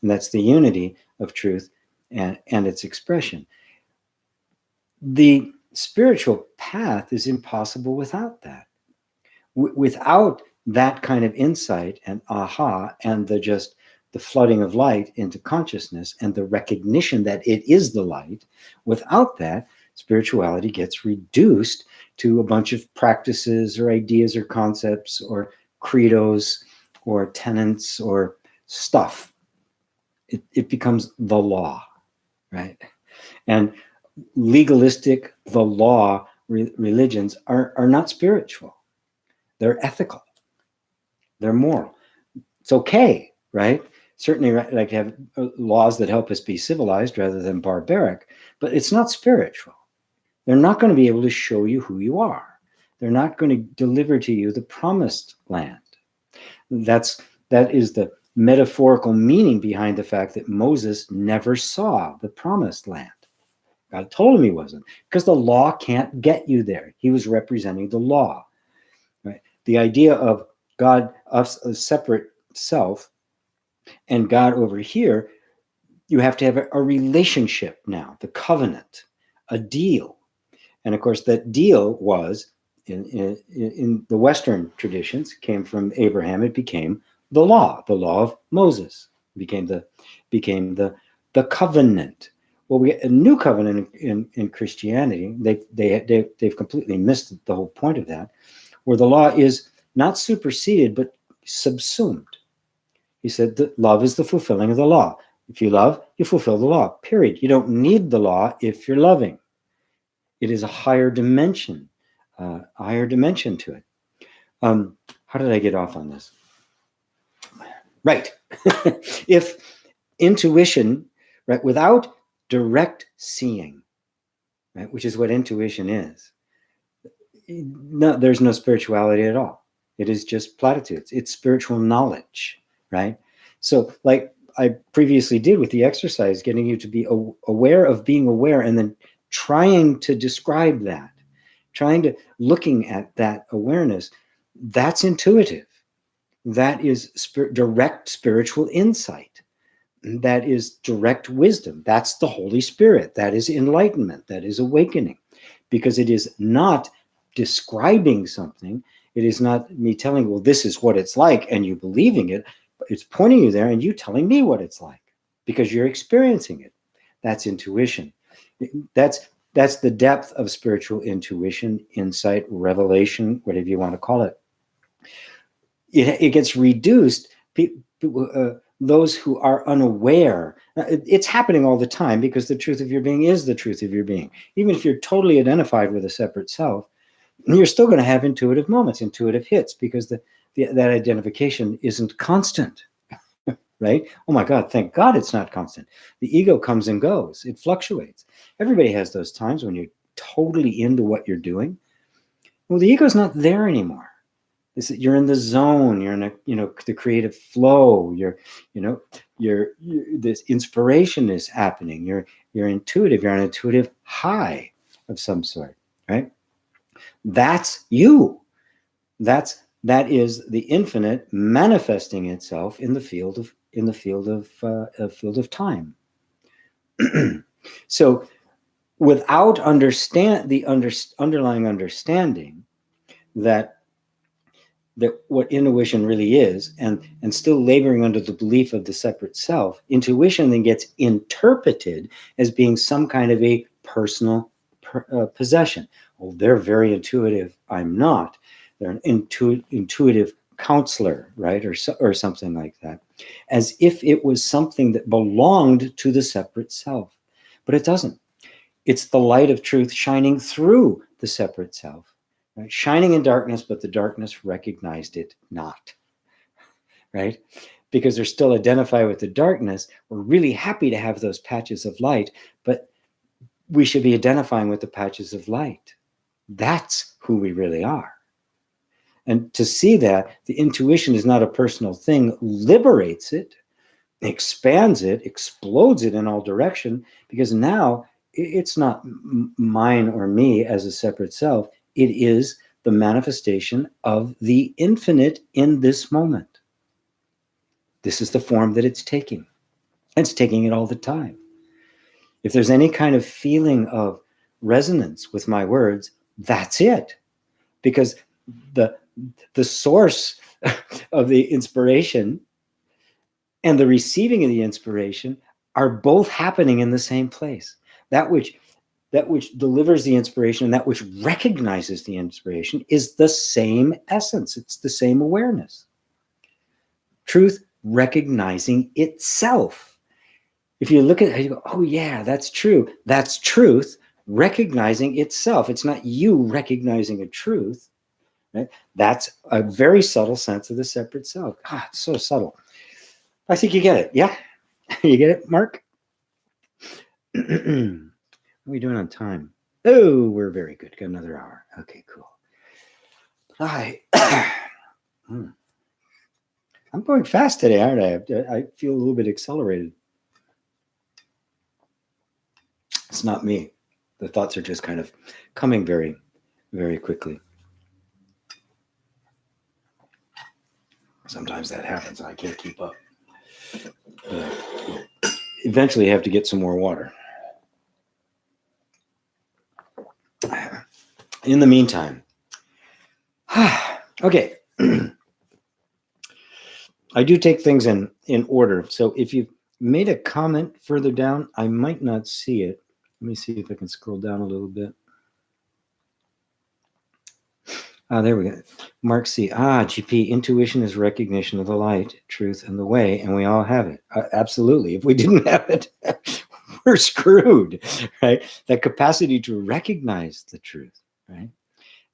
And that's the unity of truth and its expression. The spiritual path is impossible without that. Without that kind of insight and aha and the flooding of light into consciousness and the recognition that it is the light, without that, spirituality gets reduced to a bunch of practices or ideas or concepts or credos or tenets or stuff. It becomes the law, right? And legalistic, the law religions are not spiritual. They're ethical. They're moral. It's okay, right? Certainly like to have laws that help us be civilized rather than barbaric, but it's not spiritual. They're not going to be able to show you who you are. They're not going to deliver to you the promised land. That is the metaphorical meaning behind the fact that Moses never saw the promised land. God told him he wasn't, because the law can't get you there. He was representing the law, right? The idea of God, us, a separate self, and God over here, you have to have a relationship now, the covenant, a deal. And of course, that deal was, in the Western traditions, came from Abraham. It became the law of Moses, became the covenant. Well, we get a new covenant in Christianity. They've completely missed the whole point of that, where the law is not superseded but subsumed. He said that love is the fulfilling of the law. If you love, you fulfill the law, period. You don't need the law if you're loving. It is a higher dimension to it. How did I get off on this? Right. If intuition, right, without direct seeing, right, which is what intuition is, no, there's no spirituality at all. It is just platitudes. It's spiritual knowledge, right? So like I previously did with the exercise, getting you to be aware of being aware, and then trying to describe that, looking at that awareness, that's intuitive. That is direct spiritual insight. That is direct wisdom. That's the Holy Spirit. That is enlightenment. That is awakening. Because it is not describing something. It is not me telling, well, this is what it's like, and you believing it. It's pointing you there and you telling me what it's like because you're experiencing it. That's intuition. That's the depth of spiritual intuition, insight, revelation, whatever you want to call it. It gets reduced. Those who are unaware, it's happening all the time because the truth of your being is the truth of your being. Even if you're totally identified with a separate self, you're still going to have intuitive moments, intuitive hits, because that identification isn't constant, right? Oh my God, thank God it's not constant. The ego comes and goes. It fluctuates. Everybody has those times when you're totally into what you're doing. Well, the ego's not there anymore. You're in the zone. You're in the creative flow. This inspiration is happening. You're intuitive. You're on an intuitive high of some sort, right? That's you. That is the infinite manifesting itself in the field of time. So, without underlying understanding that what intuition really is, and still laboring under the belief of the separate self, intuition then gets interpreted as being some kind of a personal possession. Oh, they're very intuitive. I'm not. They're an intuitive counselor, right? Or something like that. As if it was something that belonged to the separate self. But it doesn't. It's the light of truth shining through the separate self. Right? Shining in darkness, but the darkness recognized it not. Right? Because they're still identified with the darkness. We're really happy to have those patches of light, but we should be identifying with the patches of light. That's who we really are. And to see that the intuition is not a personal thing liberates it, expands it, explodes it in all direction, because now it's not mine or me as a separate self. It is the manifestation of the infinite in this moment. This is the form that it's taking. It's taking it all the time. If there's any kind of feeling of resonance with my words, that's it. Because the source of the inspiration and the receiving of the inspiration are both happening in the same place. That which delivers the inspiration and that which recognizes the inspiration is the same essence. It's the same awareness. Truth recognizing itself. If you look at it, you go, oh yeah, that's true. That's truth recognizing itself. It's not you recognizing a truth. Right? That's a very subtle sense of the separate self. Ah, it's so subtle. I think you get it. Yeah? You get it, Mark? What are we doing on time? Oh, we're very good. Got another hour. Okay, cool. I'm going fast today, aren't I? I feel a little bit accelerated. It's not me. The thoughts are just kind of coming very, very quickly. Sometimes that happens. I can't keep up. Eventually, I have to get some more water. In the meantime, okay. I do take things in order. So if you made a comment further down, I might not see it. Let me see if I can scroll down a little bit. There we go. Mark C. GP, intuition is recognition of the light, truth, and the way, and we all have it. Absolutely. If we didn't have it, we're screwed, right? That capacity to recognize the truth, right?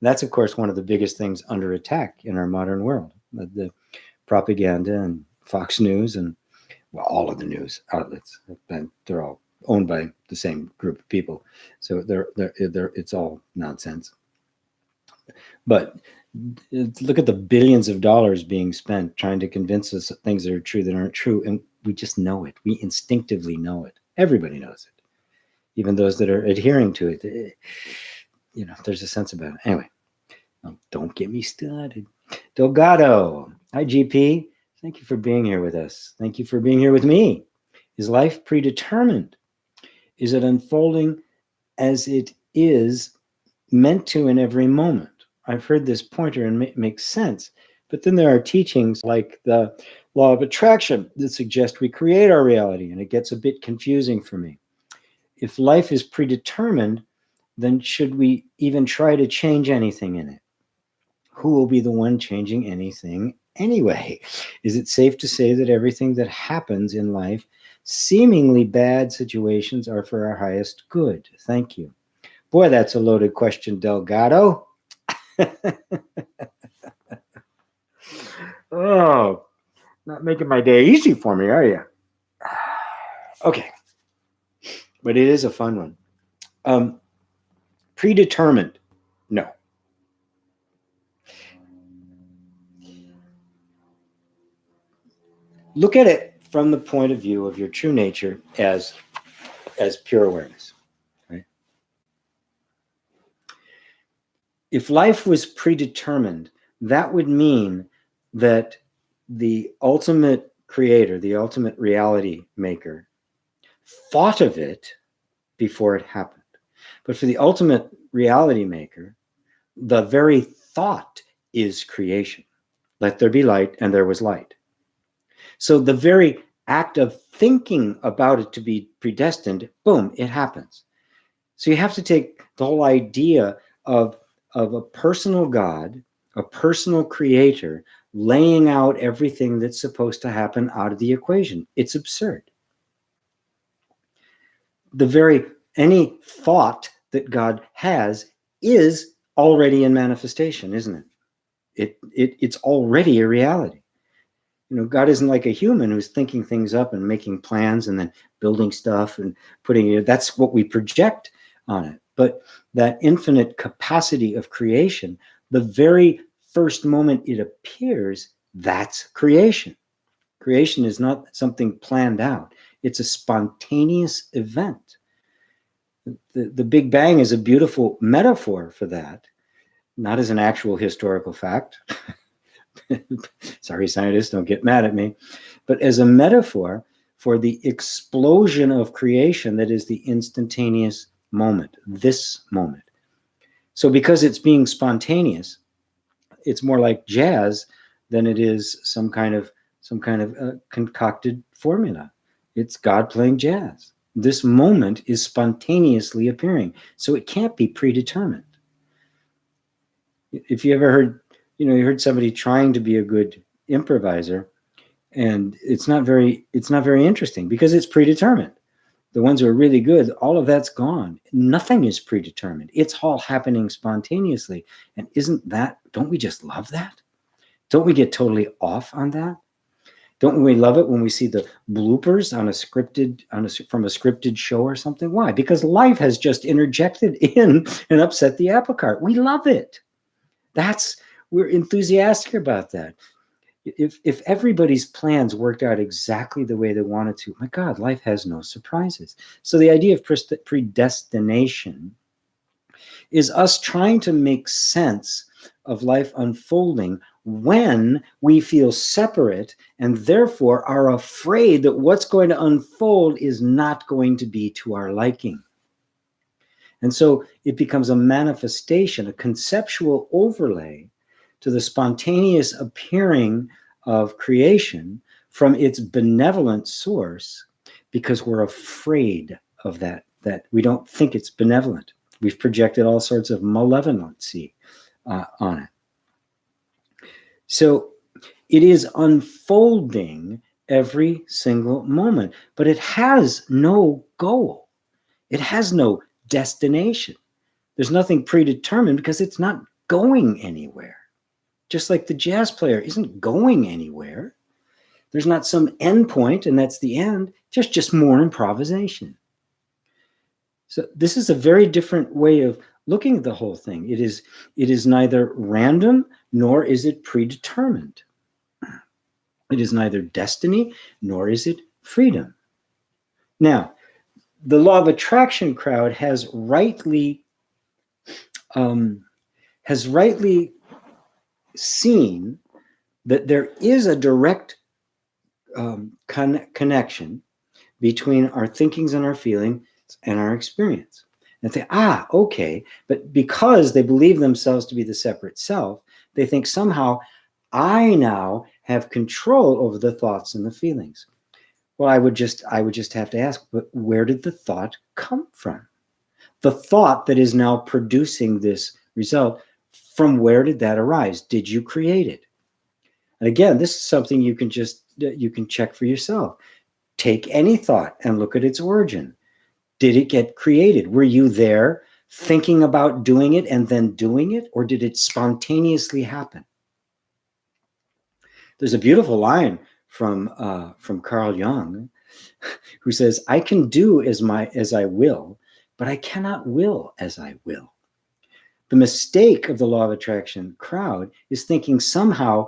That's, of course, one of the biggest things under attack in our modern world. The propaganda and Fox News and, well, all of the news outlets, they're all owned by the same group of people. So it's all nonsense. But look at the billions of dollars being spent trying to convince us that things that are true that aren't true. And we just know it. We instinctively know it. Everybody knows it. Even those that are adhering to it. There's a sense about it. Anyway, don't get me started. Delgado. Hi, GP. Thank you for being here with us. Thank you for being here with me. Is life predetermined? Is it unfolding as it is meant to in every moment? I've heard this pointer and it makes sense. But then there are teachings like the law of attraction that suggest we create our reality, and it gets a bit confusing for me. If life is predetermined, then should we even try to change anything in it? Who will be the one changing anything anyway? Is it safe to say that everything that happens in life, seemingly bad situations, are for our highest good? Thank you. Boy, that's a loaded question, Delgado. Oh, not making my day easy for me, are you? Okay. But it is a fun one. Predetermined. No. Look at it from the point of view of your true nature as pure awareness. Right? If life was predetermined, that would mean that the ultimate creator, the ultimate reality maker, thought of it before it happened. But for the ultimate reality maker, the very thought is creation. Let there be light, and there was light. So the very act of thinking about it to be predestined, boom, it happens. So you have to take the whole idea of a personal God, a personal creator, laying out everything that's supposed to happen out of the equation. It's absurd. Any thought that God has is already in manifestation, isn't it? It's already a reality. God isn't like a human who's thinking things up and making plans and then building stuff and putting it. That's what we project on it. But that infinite capacity of creation, the very first moment it appears, that's creation. Creation is not something planned out. It's a spontaneous event. The Big Bang is a beautiful metaphor for that, not as an actual historical fact. Sorry, scientists, don't get mad at me. But as a metaphor for the explosion of creation that is the instantaneous moment, this moment. So because it's being spontaneous, it's more like jazz than it is some kind of concocted formula. It's God playing jazz. This moment is spontaneously appearing, so it can't be predetermined. If you ever heard, you heard somebody trying to be a good improviser, and it's not very interesting because it's predetermined. The ones who are really good, all of that's gone. Nothing is predetermined. It's all happening spontaneously. And don't we just love that? Don't we get totally off on that? Don't we love it when we see the bloopers from a scripted show or something? Why? Because life has just interjected in and upset the apple cart. We love it. We're enthusiastic about that. If everybody's plans worked out exactly the way they wanted to, my God, life has no surprises. So the idea of predestination is us trying to make sense of life unfolding when we feel separate and therefore are afraid that what's going to unfold is not going to be to our liking. And so it becomes a manifestation, a conceptual overlay to the spontaneous appearing of creation from its benevolent source because we're afraid of that we don't think it's benevolent. We've projected all sorts of malevolency on it. So it is unfolding every single moment, but it has no goal. It has no destination. There's nothing predetermined because it's not going anywhere. Just like the jazz player isn't going anywhere. There's not some end point and that's the end, just more improvisation. So this is a very different way of looking at the whole thing. It is neither random nor is it predetermined. It is neither destiny nor is it freedom. Now, the law of attraction crowd has rightly seen that there is a direct connection between our thinkings and our feelings and our experience. And they okay, but because they believe themselves to be the separate self, they think somehow I now have control over the thoughts and the feelings. Well, I would just have to ask, but where did the thought come from? The thought that is now producing this result, from where did that arise? Did you create it? And again, this is something you can check for yourself. Take any thought and look at its origin. Did it get created? Were you there thinking about doing it and then doing it, or did it spontaneously happen? There's a beautiful line from Carl Jung, who says, "I can do as I will, but I cannot will as I will." The mistake of the law of attraction crowd is thinking somehow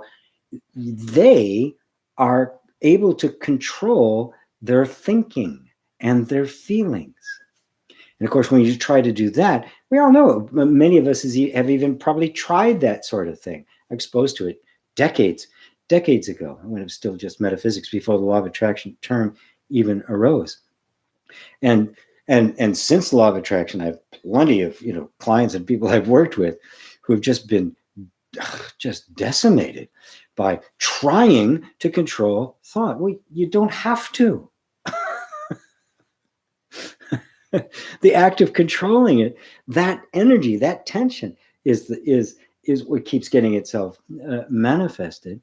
they are able to control their thinking and their feelings. And of course, when you try to do that, we all know, many of us have even probably tried that sort of thing, exposed to it decades ago, when it was still just metaphysics, before the law of attraction term even arose. And since the law of attraction, I have plenty of clients and people I've worked with who have just been decimated by trying to control thought. Well, you don't have to. The act of controlling it, that energy, that tension, is what keeps getting itself manifested.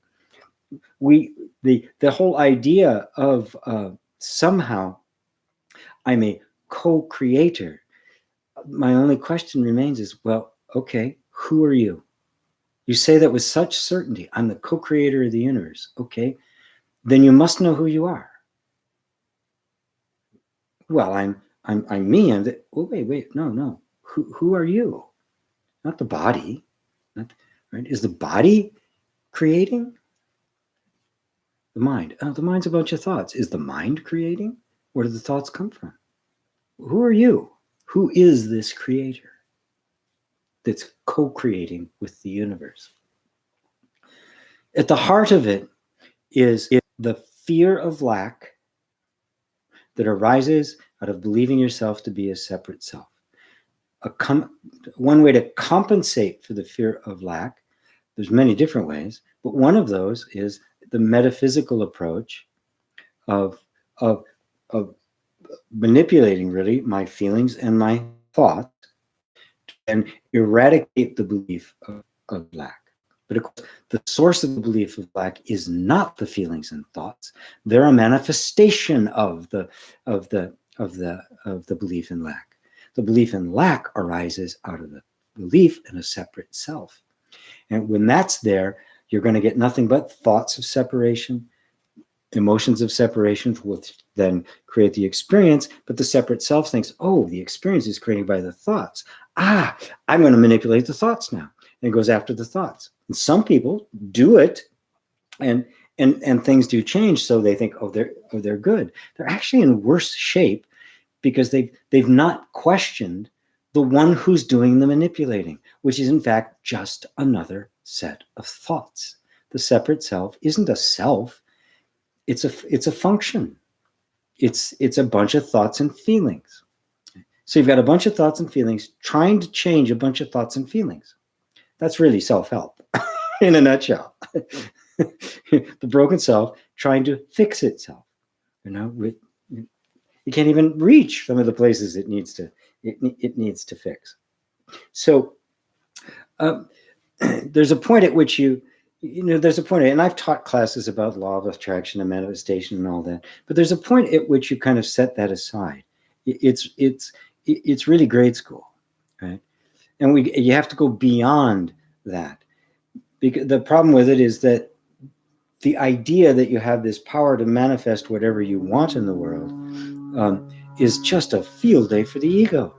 The whole idea of somehow I'm a co-creator. My only question remains is, well, okay, who are you? You say that with such certainty. I'm the co-creator of the universe. Okay, then you must know who you are. Well, I'm me. Wait, no. Who are you? Not the body. Right? Is the body creating? The mind. Oh, the mind's a bunch of thoughts. Is the mind creating? Where do the thoughts come from? Who are you? Who is this creator that's co-creating with the universe? At the heart of it is the fear of lack that arises out of believing yourself to be a separate self. One way to compensate for the fear of lack, there's many different ways, but one of those is the metaphysical approach of manipulating really my feelings and my thoughts and eradicate the belief of lack. But of course, the source of the belief of lack is not the feelings and thoughts. They're a manifestation of the belief in lack. The belief in lack arises out of the belief in a separate self. And when that's there, you're going to get nothing but thoughts of separation, emotions of separation, which then create the experience. But the separate self thinks, oh, the experience is created by the thoughts. I'm going to manipulate the thoughts now. And goes after the thoughts. And some people do it, and things do change. So they think, they're good. They're actually in worse shape because they've not questioned the one who's doing the manipulating, which is in fact just another set of thoughts. The separate self isn't a self. It's a function. It's a bunch of thoughts and feelings. So you've got a bunch of thoughts and feelings trying to change a bunch of thoughts and feelings. That's really self-help in a nutshell. The broken self trying to fix itself. You can't even reach some of the places it needs to fix. So there's a point at which there's a point, and I've taught classes about law of attraction and manifestation and all that, but there's a point at which you kind of set that aside. It's really grade school, right? And you have to go beyond that, because the problem with it is that the idea that you have this power to manifest whatever you want in the world is just a field day for the ego.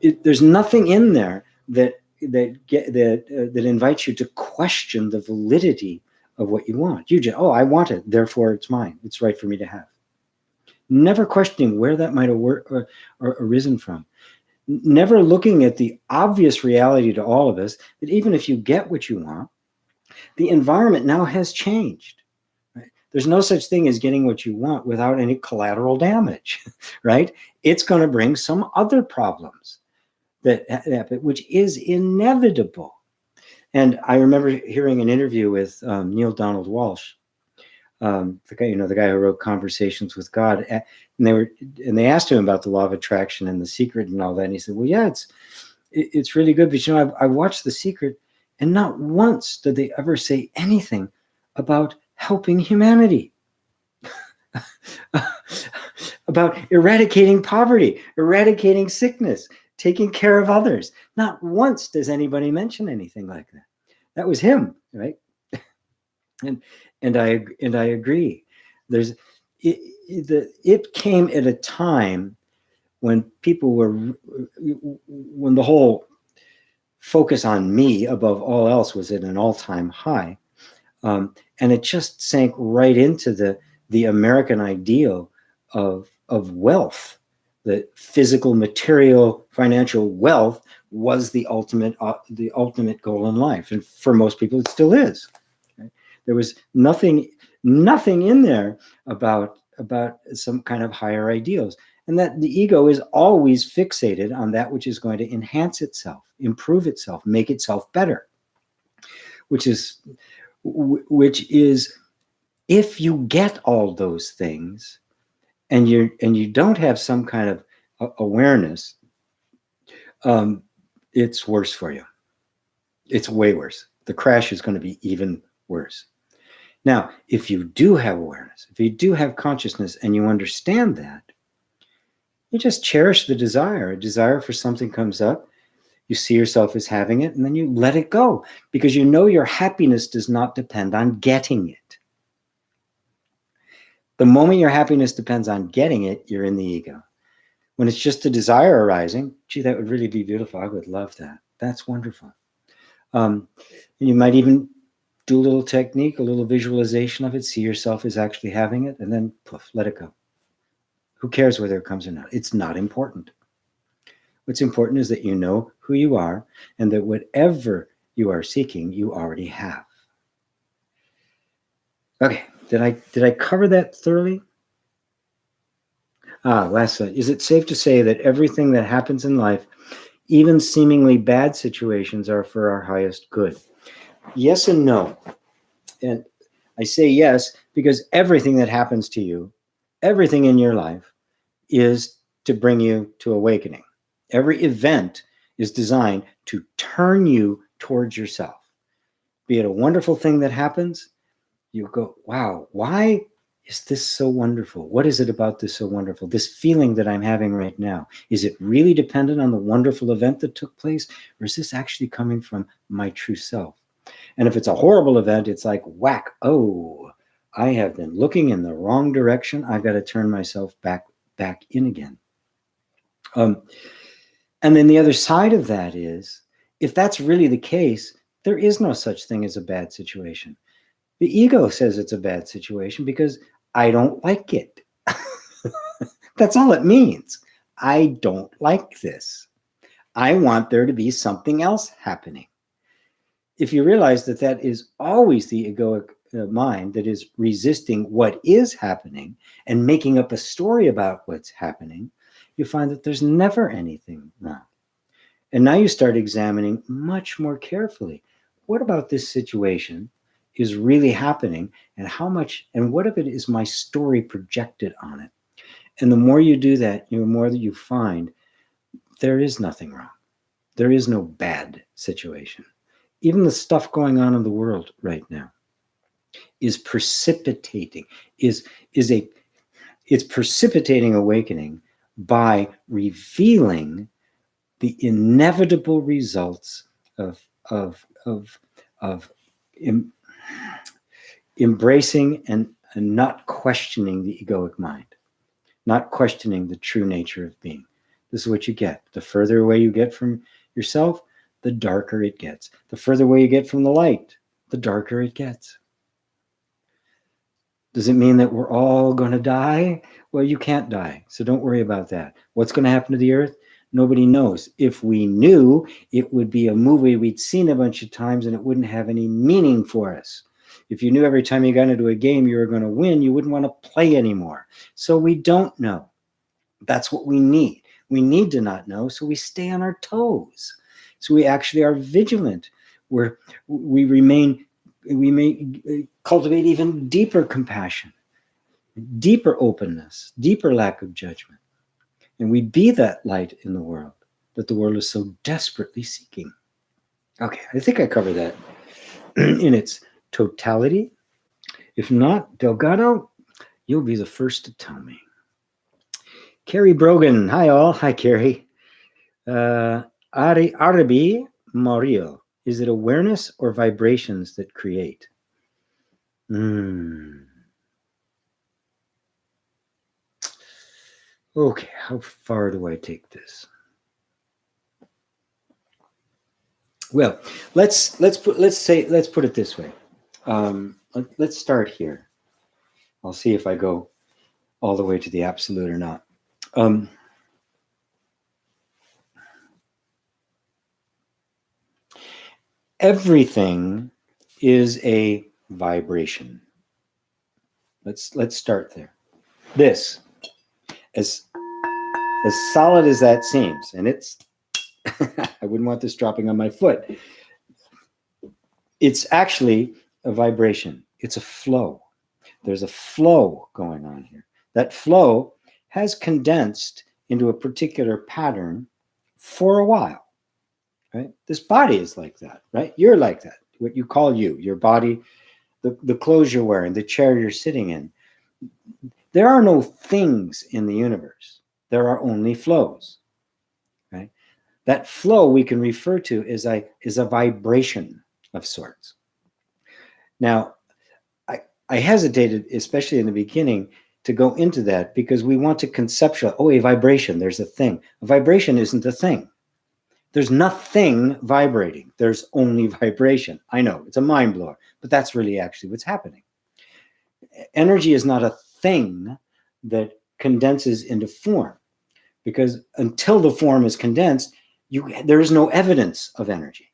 There's nothing in there that invites you to question the validity of what you want. You just, I want it, therefore it's mine. It's right for me to have. Never questioning where that might have arisen from. Never looking at the obvious reality to all of us that even if you get what you want, the environment now has changed. Right? There's no such thing as getting what you want without any collateral damage, right? It's going to bring some other problems that happen, which is inevitable. And I remember hearing an interview with Neil Donald Walsh, the guy who wrote Conversations with God, and they asked him about the law of attraction and The Secret and all that, and he said, well, yeah, it's really good, but I watched The Secret, and not once did they ever say anything about helping humanity, about eradicating poverty, eradicating sickness, taking care of others. Not once does anybody mention anything like that. That was him, right? And I agree. It came at a time when when the whole focus on me above all else was at an all-time high, and it just sank right into the American ideal of wealth. The physical, material, financial wealth was the ultimate goal in life, and for most people, it still is. Right? There was nothing in there about some kind of higher ideals, and that the ego is always fixated on that which is going to enhance itself, improve itself, make itself better. Which is, if you get all those things, and you don't have some kind of awareness, it's worse for you. It's way worse. The crash is going to be even worse. Now, if you do have awareness, if you do have consciousness, and you understand that, you just cherish the desire. A desire for something comes up, you see yourself as having it, and then you let it go, because you know your happiness does not depend on getting it. The moment your happiness depends on getting it, you're in the ego. When it's just a desire arising, gee, that would really be beautiful. I would love that. That's wonderful. And you might even do a little technique, a little visualization of it, see yourself as actually having it, and then poof, let it go. Who cares whether it comes or not? It's not important. What's important is that you know who you are, and that whatever you are seeking, you already have. Okay. Did I cover that thoroughly? Last slide. Is it safe to say that everything that happens in life, even seemingly bad situations, are for our highest good? Yes and no. And I say yes because everything that happens to you, everything in your life, is to bring you to awakening. Every event is designed to turn you towards yourself. Be it a wonderful thing that happens, you go, wow, why is this so wonderful? What is it about this so wonderful? This feeling that I'm having right now, is it really dependent on the wonderful event that took place? Or is this actually coming from my true self? And if it's a horrible event, it's like, whack, oh, I have been looking in the wrong direction. I've got to turn myself back in again. And then the other side of that is, if that's really the case, there is no such thing as a bad situation. The ego says it's a bad situation because I don't like it. That's all it means. I don't like this. I want there to be something else happening. If you realize that that is always the egoic mind that is resisting what is happening and making up a story about what's happening, you find that there's never anything wrong. And now you start examining much more carefully. what about this situation is really happening, and how much, and what of it is my story projected on it? And the more you do that, the more that you find there is nothing wrong. There is no bad situation. Even the stuff going on in the world right now is precipitating, it's precipitating awakening by revealing the inevitable results of embracing and not questioning the egoic mind, not questioning the true nature of being. This is what you get. The further away you get from yourself, the darker it gets. The further away you get from the light, the darker it gets. Does it mean that we're all going to die? Well, you can't die, so don't worry about that. What's going to happen to the earth? Nobody knows. If we knew, it would be a movie we'd seen a bunch of times and it wouldn't have any meaning for us. If you knew every time you got into a game you were going to win, you wouldn't want to play anymore. So we don't know. That's what we need. We need to not know, so we stay on our toes. So we actually are vigilant. We may cultivate even deeper compassion, deeper openness, deeper lack of judgment. And we be that light in the world that the world is so desperately seeking. Okay, I think I covered that in its totality. If not, Delgado, you'll be the first to tell me. Carrie Brogan, hi all. Hi, Carrie. Arabi Mario, is it awareness or vibrations that create? Okay, how far do I take this? Well, let's put it this way. Let's start here. I'll see if I go all the way to the absolute or not. Everything is a vibration. Let's start there. This, as solid as that seems, and it's I wouldn't want this dropping on my foot. It's actually a vibration. It's a flow. There's a flow going on here. That flow has condensed into a particular pattern for a while, right? This body is like that, right? You're like that. What you call your body, the clothes you're wearing, the chair you're sitting in. There are no things in the universe. There are only flows, right? That flow we can refer to as a vibration of sorts. Now, I hesitated, especially in the beginning, to go into that because we want to conceptualize, a vibration, there's a thing. A vibration isn't a thing. There's nothing vibrating. There's only vibration. I know, it's a mind blower, but that's really actually what's happening. Energy is not a thing that condenses into form, because until the form is condensed, there is no evidence of energy,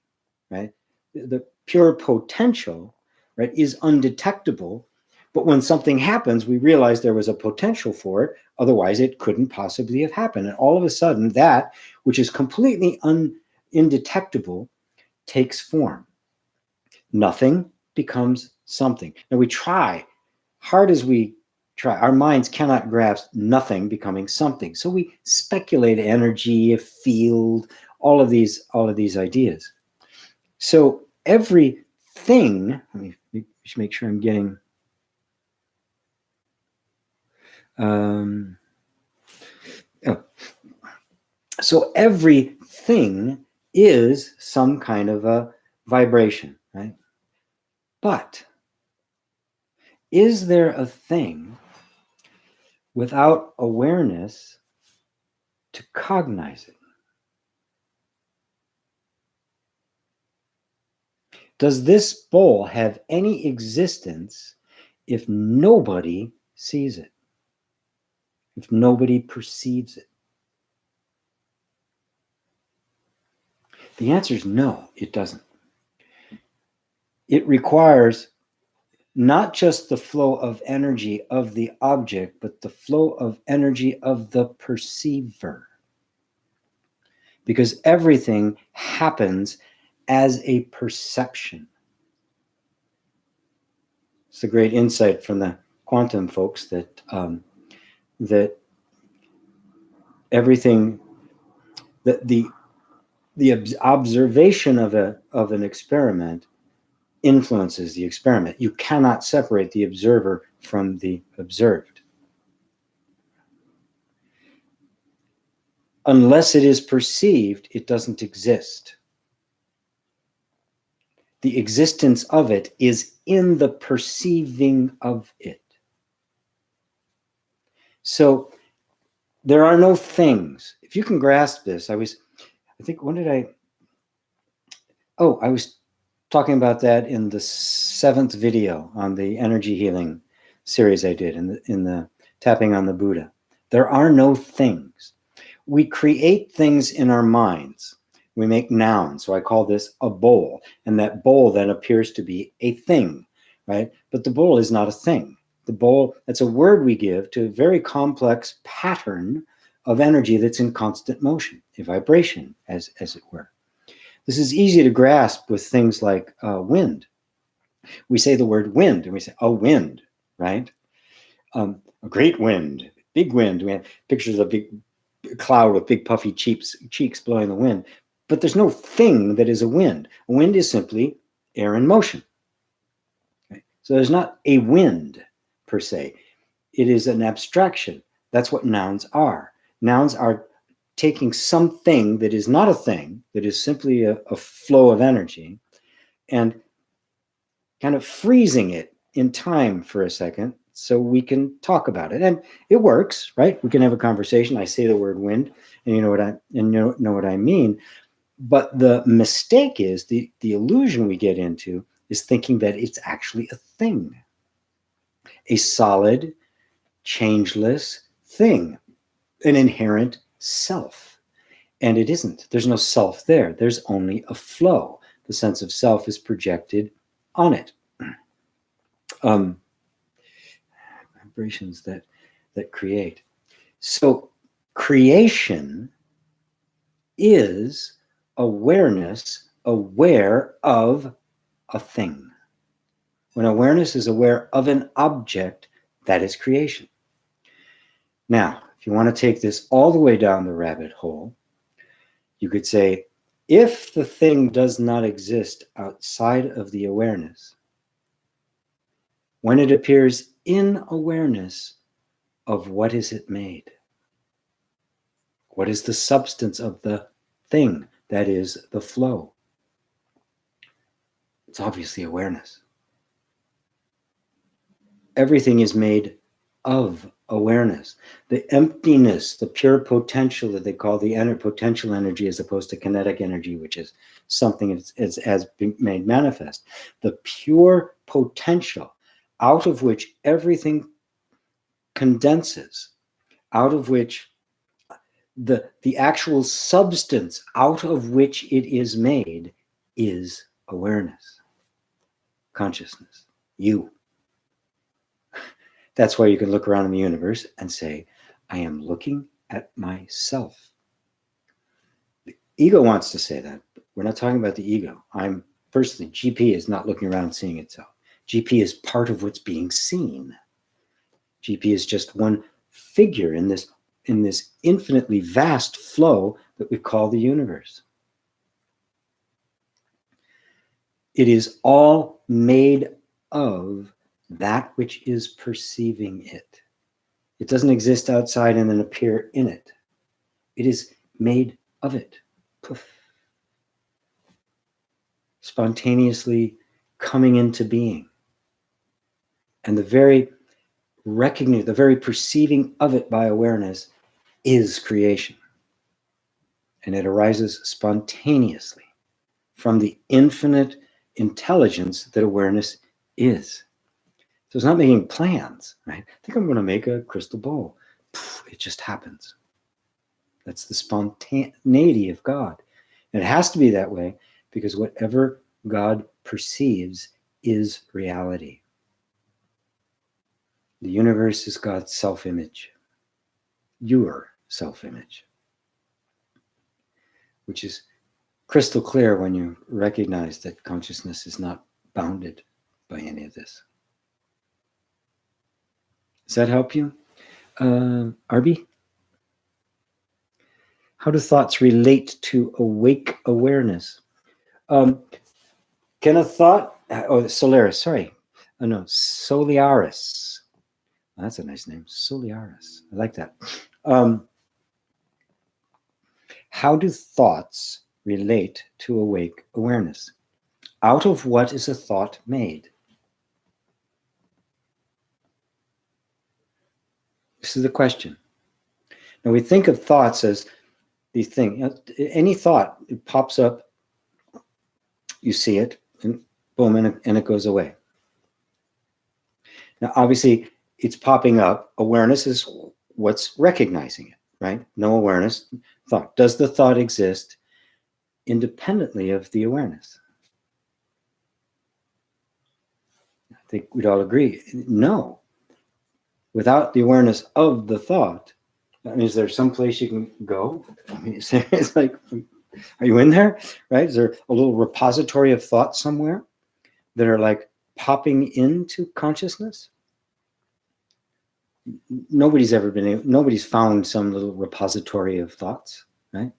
right? The pure potential, right, is undetectable. But when something happens, we realize there was a potential for it. Otherwise, it couldn't possibly have happened. And all of a sudden, that which is completely indetectable takes form. Nothing becomes something. Now, we try, hard as we try, our minds cannot grasp nothing becoming something. So we speculate energy, a field, all of these ideas. So everything, let me just make sure I'm getting... So everything is some kind of a vibration, right? But is there a thing without awareness to cognize it? Does this bowl have any existence if nobody sees it? If nobody perceives it? The answer is no, it doesn't. It requires not just the flow of energy of the object, but the flow of energy of the perceiver. Because everything happens as a perception. It's a great insight from the quantum folks that that everything, that the observation of an experiment influences the experiment. You cannot separate the observer from the observed. Unless it is perceived, it doesn't exist. The existence of it is in the perceiving of it. So there are no things. If you can grasp this, I was talking about that in the 7th video on the energy healing series I did in the tapping on the Buddha. There are no things. We create things in our minds. We make nouns. So I call this a bowl, and that bowl then appears to be a thing, right? But the bowl is not a thing. The bowl, that's a word we give to a very complex pattern of energy that's in constant motion, a vibration, as it were. This is easy to grasp with things like wind. We say the word wind, and we say, a wind, right? A great wind, big wind. We have pictures of a big cloud with big puffy cheeks blowing the wind. But there's no thing that is a wind. A wind is simply air in motion. Okay? So there's not a wind per se. It is an abstraction. That's what nouns are. Nouns are taking something that is not a thing, that is simply a flow of energy, and kind of freezing it in time for a second so we can talk about it. And it works, right? We can have a conversation. I say the word wind, and you know what I mean. But the mistake is, the illusion we get into is thinking that it's actually a thing, a solid, changeless thing, an inherent self. And it isn't. There's no self there. There's only a flow. The sense of self is projected on it. Vibrations that create. So creation is awareness aware of a thing. When awareness is aware of an object, that is creation. Now, if you want to take this all the way down the rabbit hole, you could say, if the thing does not exist outside of the awareness, when it appears in awareness of what is it made? What is the substance of the thing? That is the flow. It's obviously awareness. Everything is made of awareness. The emptiness, the pure potential that they call the potential energy, as opposed to kinetic energy, which is something that has been made manifest. The pure potential out of which everything condenses, out of which the actual substance out of which it is made is awareness, consciousness, you. That's why you can look around in the universe and say, I am looking at myself. The ego wants to say that, but we're not talking about the ego. GP is not looking around seeing itself. GP is part of what's being seen. GP is just one figure in this infinitely vast flow that we call the universe. It is all made of that which is perceiving it. It doesn't exist outside and then appear in it. It is made of it. Poof. Spontaneously coming into being. And the very recognition, the very perceiving of it by awareness is creation. And it arises spontaneously from the infinite intelligence that awareness is. So it's not making plans, right? I think I'm going to make a crystal ball. It just happens. That's the spontaneity of God. And it has to be that way because whatever God perceives is reality. The universe is God's self-image, your self-image, which is crystal clear when you recognize that consciousness is not bounded by any of this. Does that help you, Arby? How do thoughts relate to awake awareness? Can a thought, Solaris, sorry. Oh no, Soliaris. That's a nice name, Soliaris. I like that. How do thoughts relate to awake awareness? Out of what is a thought made? This is the question. Now we think of thoughts as these things. Any thought, it pops up, you see it, and boom, and it goes away. Now, obviously, it's popping up. Awareness is what's recognizing it, right? No awareness, thought. Does the thought exist independently of the awareness? I think we'd all agree, no. Without the awareness of the thought, I mean, is there some place you can go? I mean, it's like, are you in there, right? Is there a little repository of thoughts somewhere that are like popping into consciousness? Nobody's found some little repository of thoughts, right?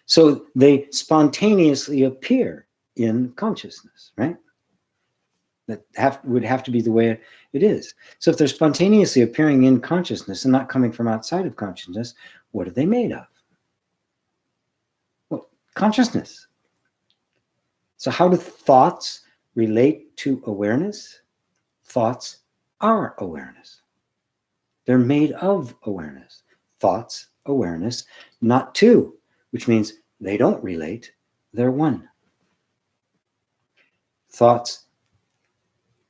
So they spontaneously appear in consciousness, right? That would have to be the way it is. So if they're spontaneously appearing in consciousness and not coming from outside of consciousness, what are they made of? Well, consciousness. So how do thoughts relate to awareness? Thoughts are awareness. They're made of awareness. Thoughts, awareness, not two, which means they don't relate, they're one. Thoughts,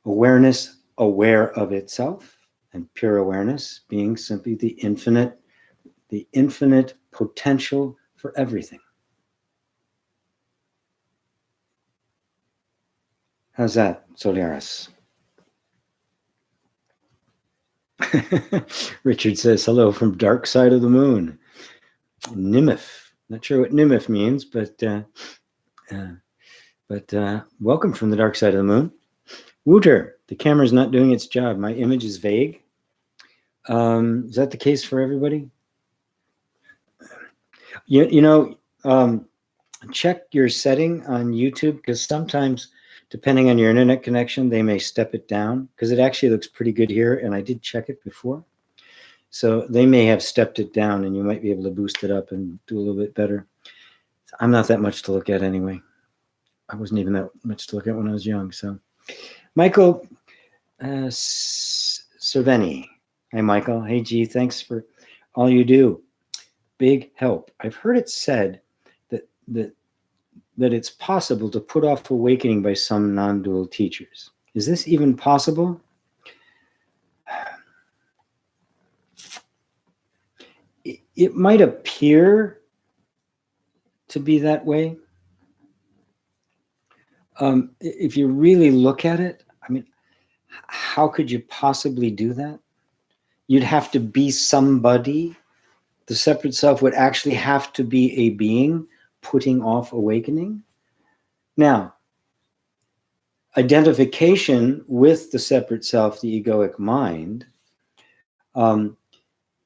awareness, aware of itself, and pure awareness being simply the infinite potential for everything. How's that, Soliaris? Richard says, hello from dark side of the moon. Nimif. Not sure what Nimif means, but welcome from the dark side of the moon. Wooter, the camera's not doing its job. My image is vague. Is that the case for everybody? Check your setting on YouTube, because sometimes, depending on your internet connection, they may step it down, because it actually looks pretty good here, and I did check it before. So they may have stepped it down, and you might be able to boost it up and do a little bit better. I'm not that much to look at anyway. I wasn't even that much to look at when I was young. So, Michael Cerveni. Hi, Michael. Hey, G. Thanks for all you do. Big help. I've heard it said that it's possible to put off awakening by some non-dual teachers. Is this even possible? It might appear to be that way. If you really look at it, I mean, how could you possibly do that? You'd have to be somebody. The separate self would actually have to be a being putting off awakening. Now, identification with the separate self, the egoic mind,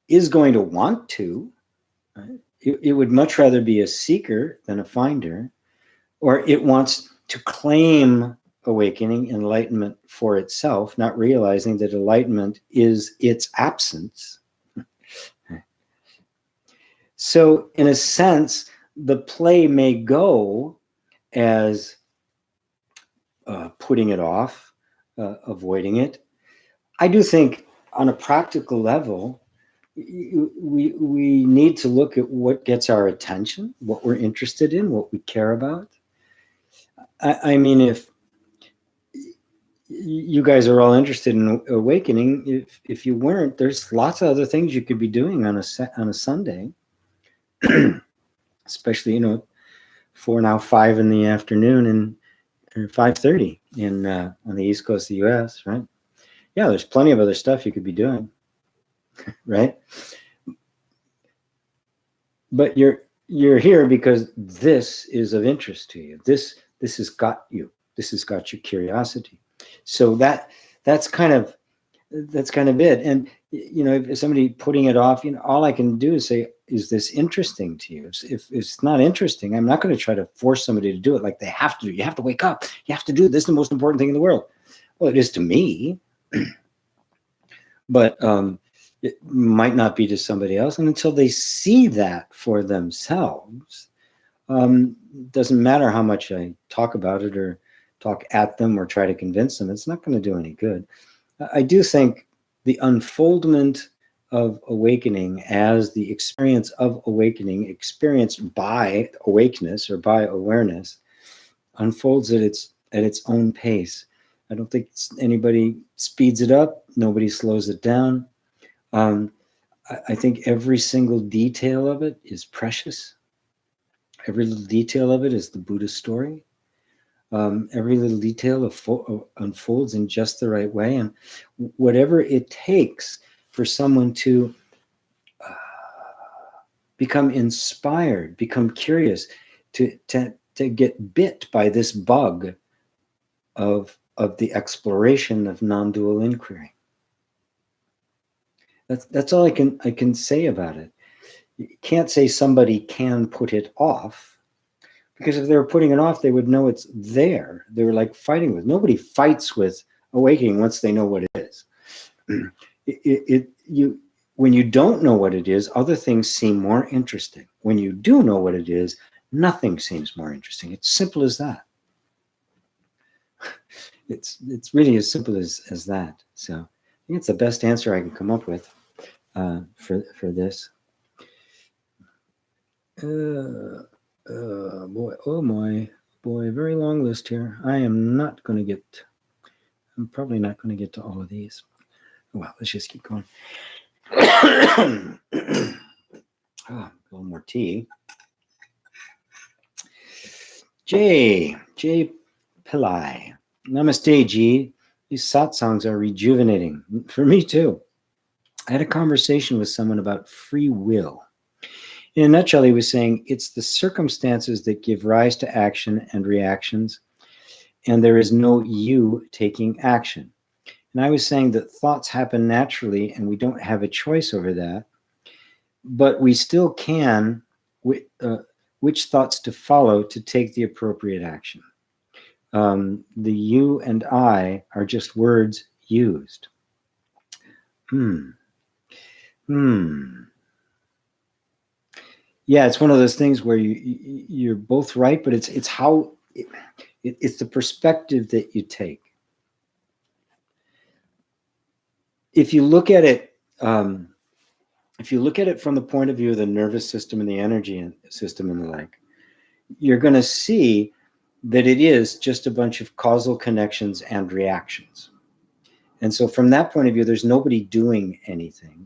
is going to want to. Right? It would much rather be a seeker than a finder, or it wants to claim awakening, enlightenment for itself, not realizing that enlightenment is its absence. So in a sense, the play may go as putting it off, avoiding it. I do think on a practical level, we need to look at what gets our attention, what we're interested in, what we care about. I mean, if you guys are all interested in awakening, if you weren't, there's lots of other things you could be doing on a Sunday, especially 5 in the afternoon and 5:30 on the East Coast of the U.S. Right? Yeah, there's plenty of other stuff you could be doing, right? But you're here because this is of interest to you. This has got you. This has got your curiosity. So that's kind of it. And you know, if somebody putting it off, you know, all I can do is say, is this interesting to you? If it's not interesting, I'm not going to try to force somebody to do it like they have to do. You have to wake up. You have to do this. Is the most important thing in the world. Well, it is to me, but it might not be to somebody else. And until they see that for themselves, doesn't matter how much I talk about it or talk at them or try to convince them, it's not going to do any good. I do think the unfoldment of awakening as the experience of awakening, experienced by awakeness or by awareness, unfolds at its own pace. I don't think anybody speeds it up. Nobody slows it down. I think every single detail of it is precious. Every little detail of it is the Buddha story. Every little detail unfolds in just the right way. And whatever it takes for someone to become inspired, become curious, to get bit by this bug of the exploration of non-dual inquiry. That's all I can say about it. You can't say somebody can put it off, because if they were putting it off, they would know it's there. They were like fighting with. Nobody fights with awakening once they know what it is. When you don't know what it is, other things seem more interesting. When you do know what it is, nothing seems more interesting. It's simple as that. It's really as simple as that. So I think it's the best answer I can come up with for this. Boy, oh my boy, very long list here. I'm probably not going to get to all of these. Well, let's just keep going. A little more tea. J Pillai. Namaste, G. These satsangs are rejuvenating. For me, too. I had a conversation with someone about free will. In a nutshell, he was saying it's the circumstances that give rise to action and reactions, and there is no you taking action. And I was saying that thoughts happen naturally, and we don't have a choice over that, but we still can, which thoughts to follow to take the appropriate action. The you and I are just words used. Yeah, it's one of those things where you're both right, but it's how it's the perspective that you take. If you look at it, from the point of view of the nervous system and the energy system and the like, you're going to see that it is just a bunch of causal connections and reactions. And so from that point of view, there's nobody doing anything.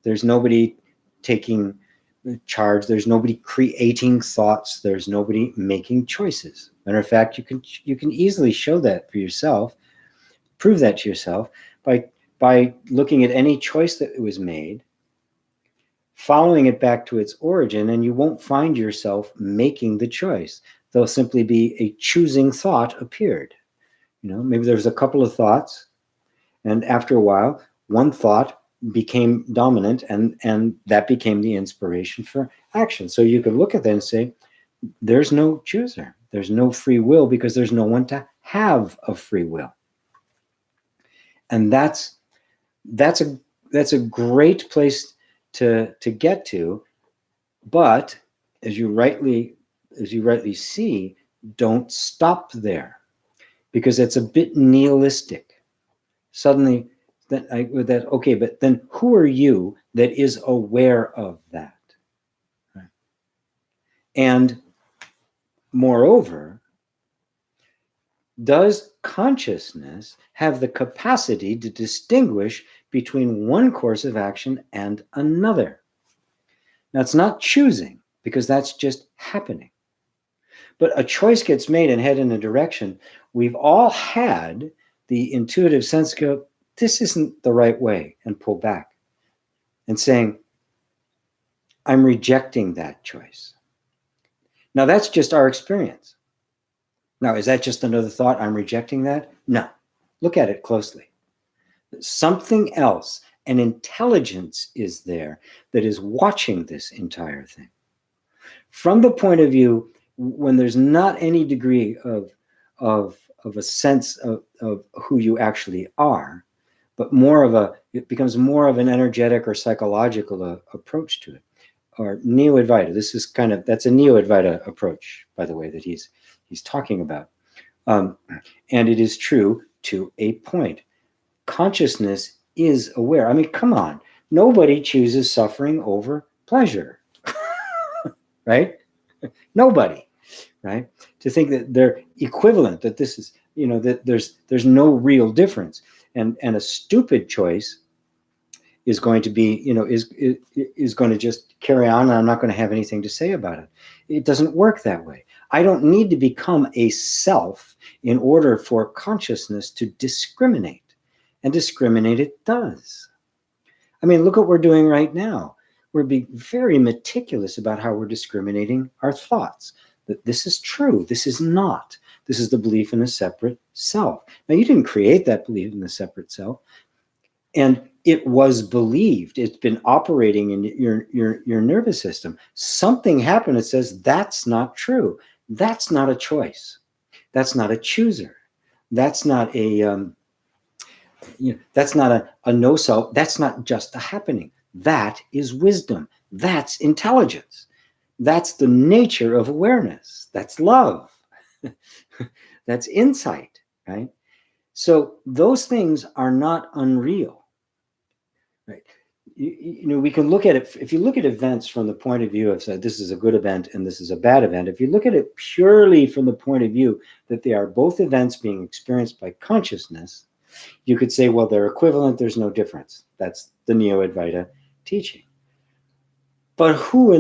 There's nobody taking charge. There's nobody creating thoughts. There's nobody making choices. Matter of fact, you can easily show that for yourself, prove that to yourself by looking at any choice that was made, following it back to its origin, and you won't find yourself making the choice. There'll simply be a choosing thought appeared. You know, maybe there's a couple of thoughts, and after a while, one thought became dominant, and that became the inspiration for action. So you could look at that and say, there's no chooser. There's no free will, because there's no one to have a free will. And that's a great place to get to, but as you rightly see, don't stop there, because it's a bit nihilistic. Suddenly, okay, but then who are you that is aware of that? Right? And moreover, does consciousness have the capacity to distinguish between one course of action and another? Now, it's not choosing, because that's just happening. But a choice gets made and head in a direction. We've all had the intuitive sense go, this isn't the right way, and pull back and saying, I'm rejecting that choice. Now, that's just our experience. Now, is that just another thought? I'm rejecting that? No. Look at it closely. Something else, an intelligence is there that is watching this entire thing. From the point of view when there's not any degree of a sense of who you actually are, but it becomes more of an energetic or psychological approach to it, or neo-Advaita. That's a neo-Advaita approach, by the way, that he's talking about. And it is true to a point. Consciousness is aware. I mean, come on. Nobody chooses suffering over pleasure, right? Nobody, right? To think that they're equivalent, that this is, that there's no real difference. And a stupid choice is going to be, is going to just carry on, and I'm not going to have anything to say about it. It doesn't work that way. I don't need to become a self in order for consciousness to discriminate. And discriminate it does. I mean, look what we're doing right now. We're being very meticulous about how we're discriminating our thoughts. That this is true, this is not. This is the belief in a separate self. Now, you didn't create that belief in the separate self. And it was believed. It's been operating in your nervous system. Something happened that says that's not true. That's not a choice. That's not a chooser. That's not a that's not a no self. That's not just a happening. That is wisdom. That's intelligence. That's the nature of awareness. That's love. That's insight, right? So those things are not unreal, right? We can look at it. If you look at events from the point of view of, say, this is a good event and this is a bad event, if you look at it purely from the point of view that they are both events being experienced by consciousness, you could say, well, they're equivalent. There's no difference. That's the Neo-Advaita teaching. But who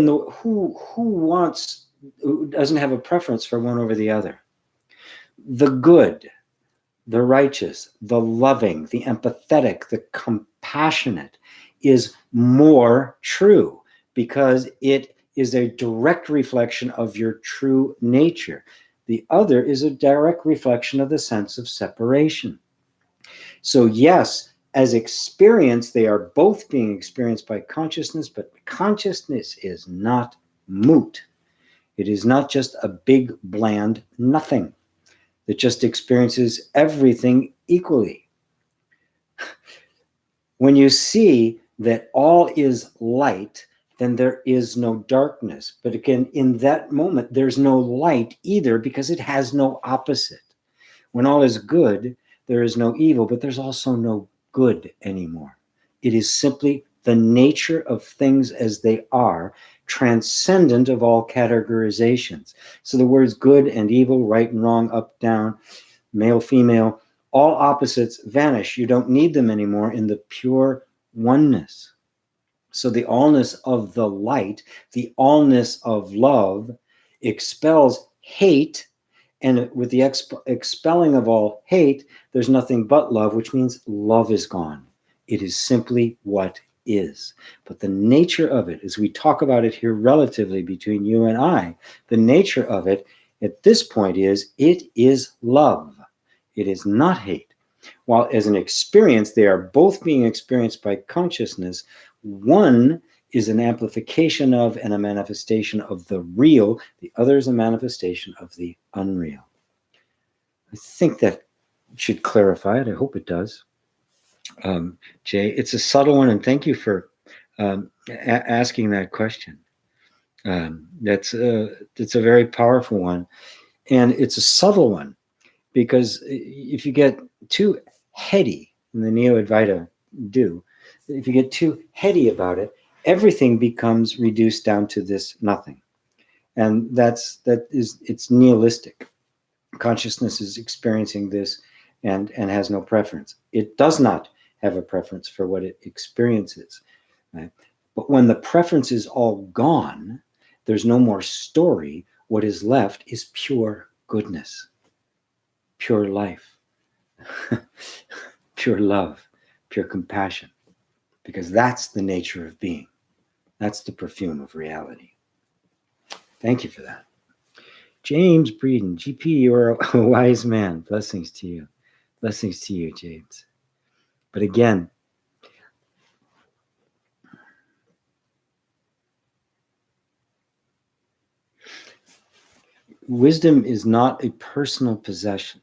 doesn't have a preference for one over the other? The good, the righteous, the loving, the empathetic, the compassionate is more true because it is a direct reflection of your true nature. The other is a direct reflection of the sense of separation. So yes, as experience, they are both being experienced by consciousness, but consciousness is not moot. It is not just a big, bland nothing that just experiences everything equally. When you see that all is light, then there is no darkness. But again, in that moment, there's no light either because it has no opposite. When all is good, there is no evil, but there's also no good anymore. It is simply the nature of things as they are, transcendent of all categorizations. So the words good and evil, right and wrong, up, down, male, female, all opposites vanish. You don't need them anymore in the pure oneness. So the allness of the light, the allness of love expels hate. And with the expelling of all hate, there's nothing but love, which means love is gone. It is simply what is. But the nature of it, as we talk about it here relatively between you and I, the nature of it at this point is, it is love. It is not hate. While as an experience, they are both being experienced by consciousness. One is an amplification of and a manifestation of the real. The other is a manifestation of the unreal. I think that should clarify it. I hope it does. Jay, it's a subtle one, and thank you for asking that question. It's a very powerful one, and it's a subtle one, because if you get too heady, and the Neo-Advaita do, if you get too heady about it, everything becomes reduced down to this nothing. And it's nihilistic. Consciousness is experiencing this and has no preference. It does not have a preference for what it experiences. Right? But when the preference is all gone, there's no more story. What is left is pure goodness, pure life, pure love, pure compassion, because that's the nature of being. That's the perfume of reality. Thank you for that. James Breeden, GP, you're a wise man. Blessings to you. Blessings to you, James. But again, wisdom is not a personal possession.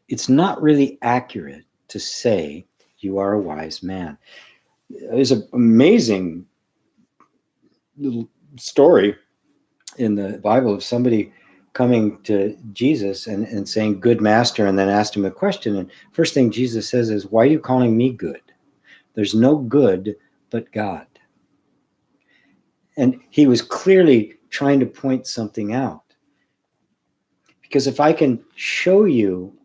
It's not really accurate to say you are a wise man. There's an amazing little story in the Bible of somebody coming to Jesus and saying, good master, and then asked him a question. And first thing Jesus says is, why are you calling me good? There's no good but God. And he was clearly trying to point something out. Because if I can show you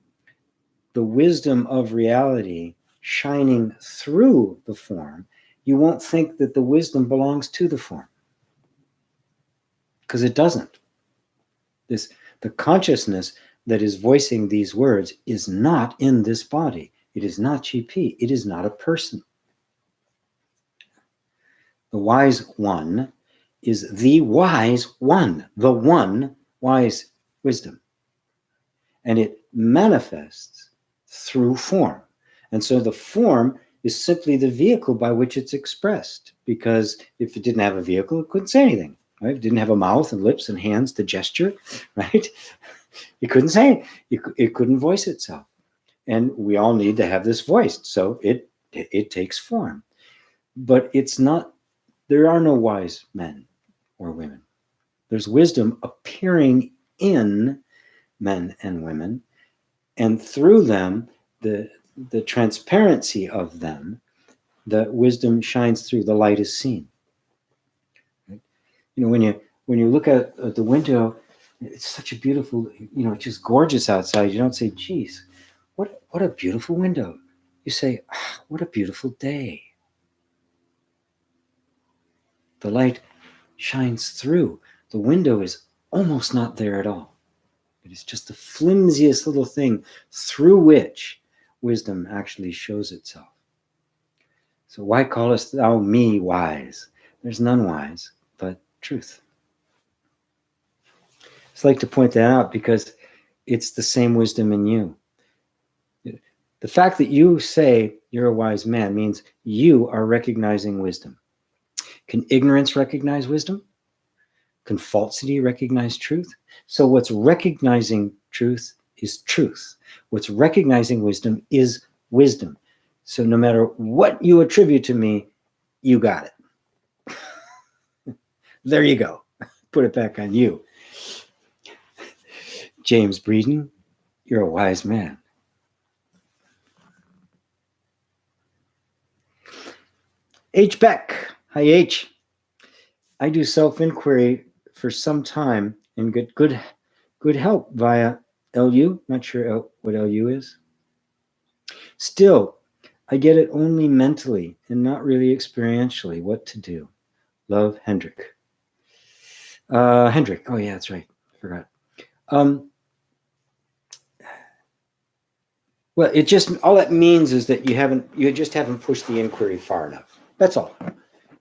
the wisdom of reality shining through the form, you won't think that the wisdom belongs to the form. Because it doesn't. The consciousness that is voicing these words is not in this body. It is not GP. It is not a person. The wise one is the wise one, the one wise wisdom. And it manifests through form. And so the form is simply the vehicle by which it's expressed, because if it didn't have a vehicle, it couldn't say anything, right? It didn't have a mouth and lips and hands to gesture, right? It couldn't say, it couldn't voice itself. And we all need to have this voiced, so it takes form. But it's not, there are no wise men or women. There's wisdom appearing in men and women, and through them, the transparency of them, the wisdom shines through, the light is seen. Right? You know, when you look at the window, it's such a beautiful, you know, it's just gorgeous outside. You don't say, geez, what a beautiful window. You say, ah, what a beautiful day. The light shines through. The window is almost not there at all. It is just the flimsiest little thing through which wisdom actually shows itself. So why callest thou me wise? There's none wise but truth. It's like to point that out because it's the same wisdom in you. The fact that you say you're a wise man means you are recognizing wisdom. Can ignorance recognize wisdom? Can falsity recognize truth? So what's recognizing truth is truth. What's recognizing wisdom is wisdom. So no matter what you attribute to me, you got it. There you go. Put it back on you. James Breeden, you're a wise man. H. Beck. Hi, H. I do self-inquiry for some time and get good help via LU. Not sure what LU is. Still, I get it only mentally and not really experientially. What to do? Love, Hendrik. Hendrik. Oh yeah, that's right. I forgot. Well, it just, all that means is that you just haven't pushed the inquiry far enough. That's all,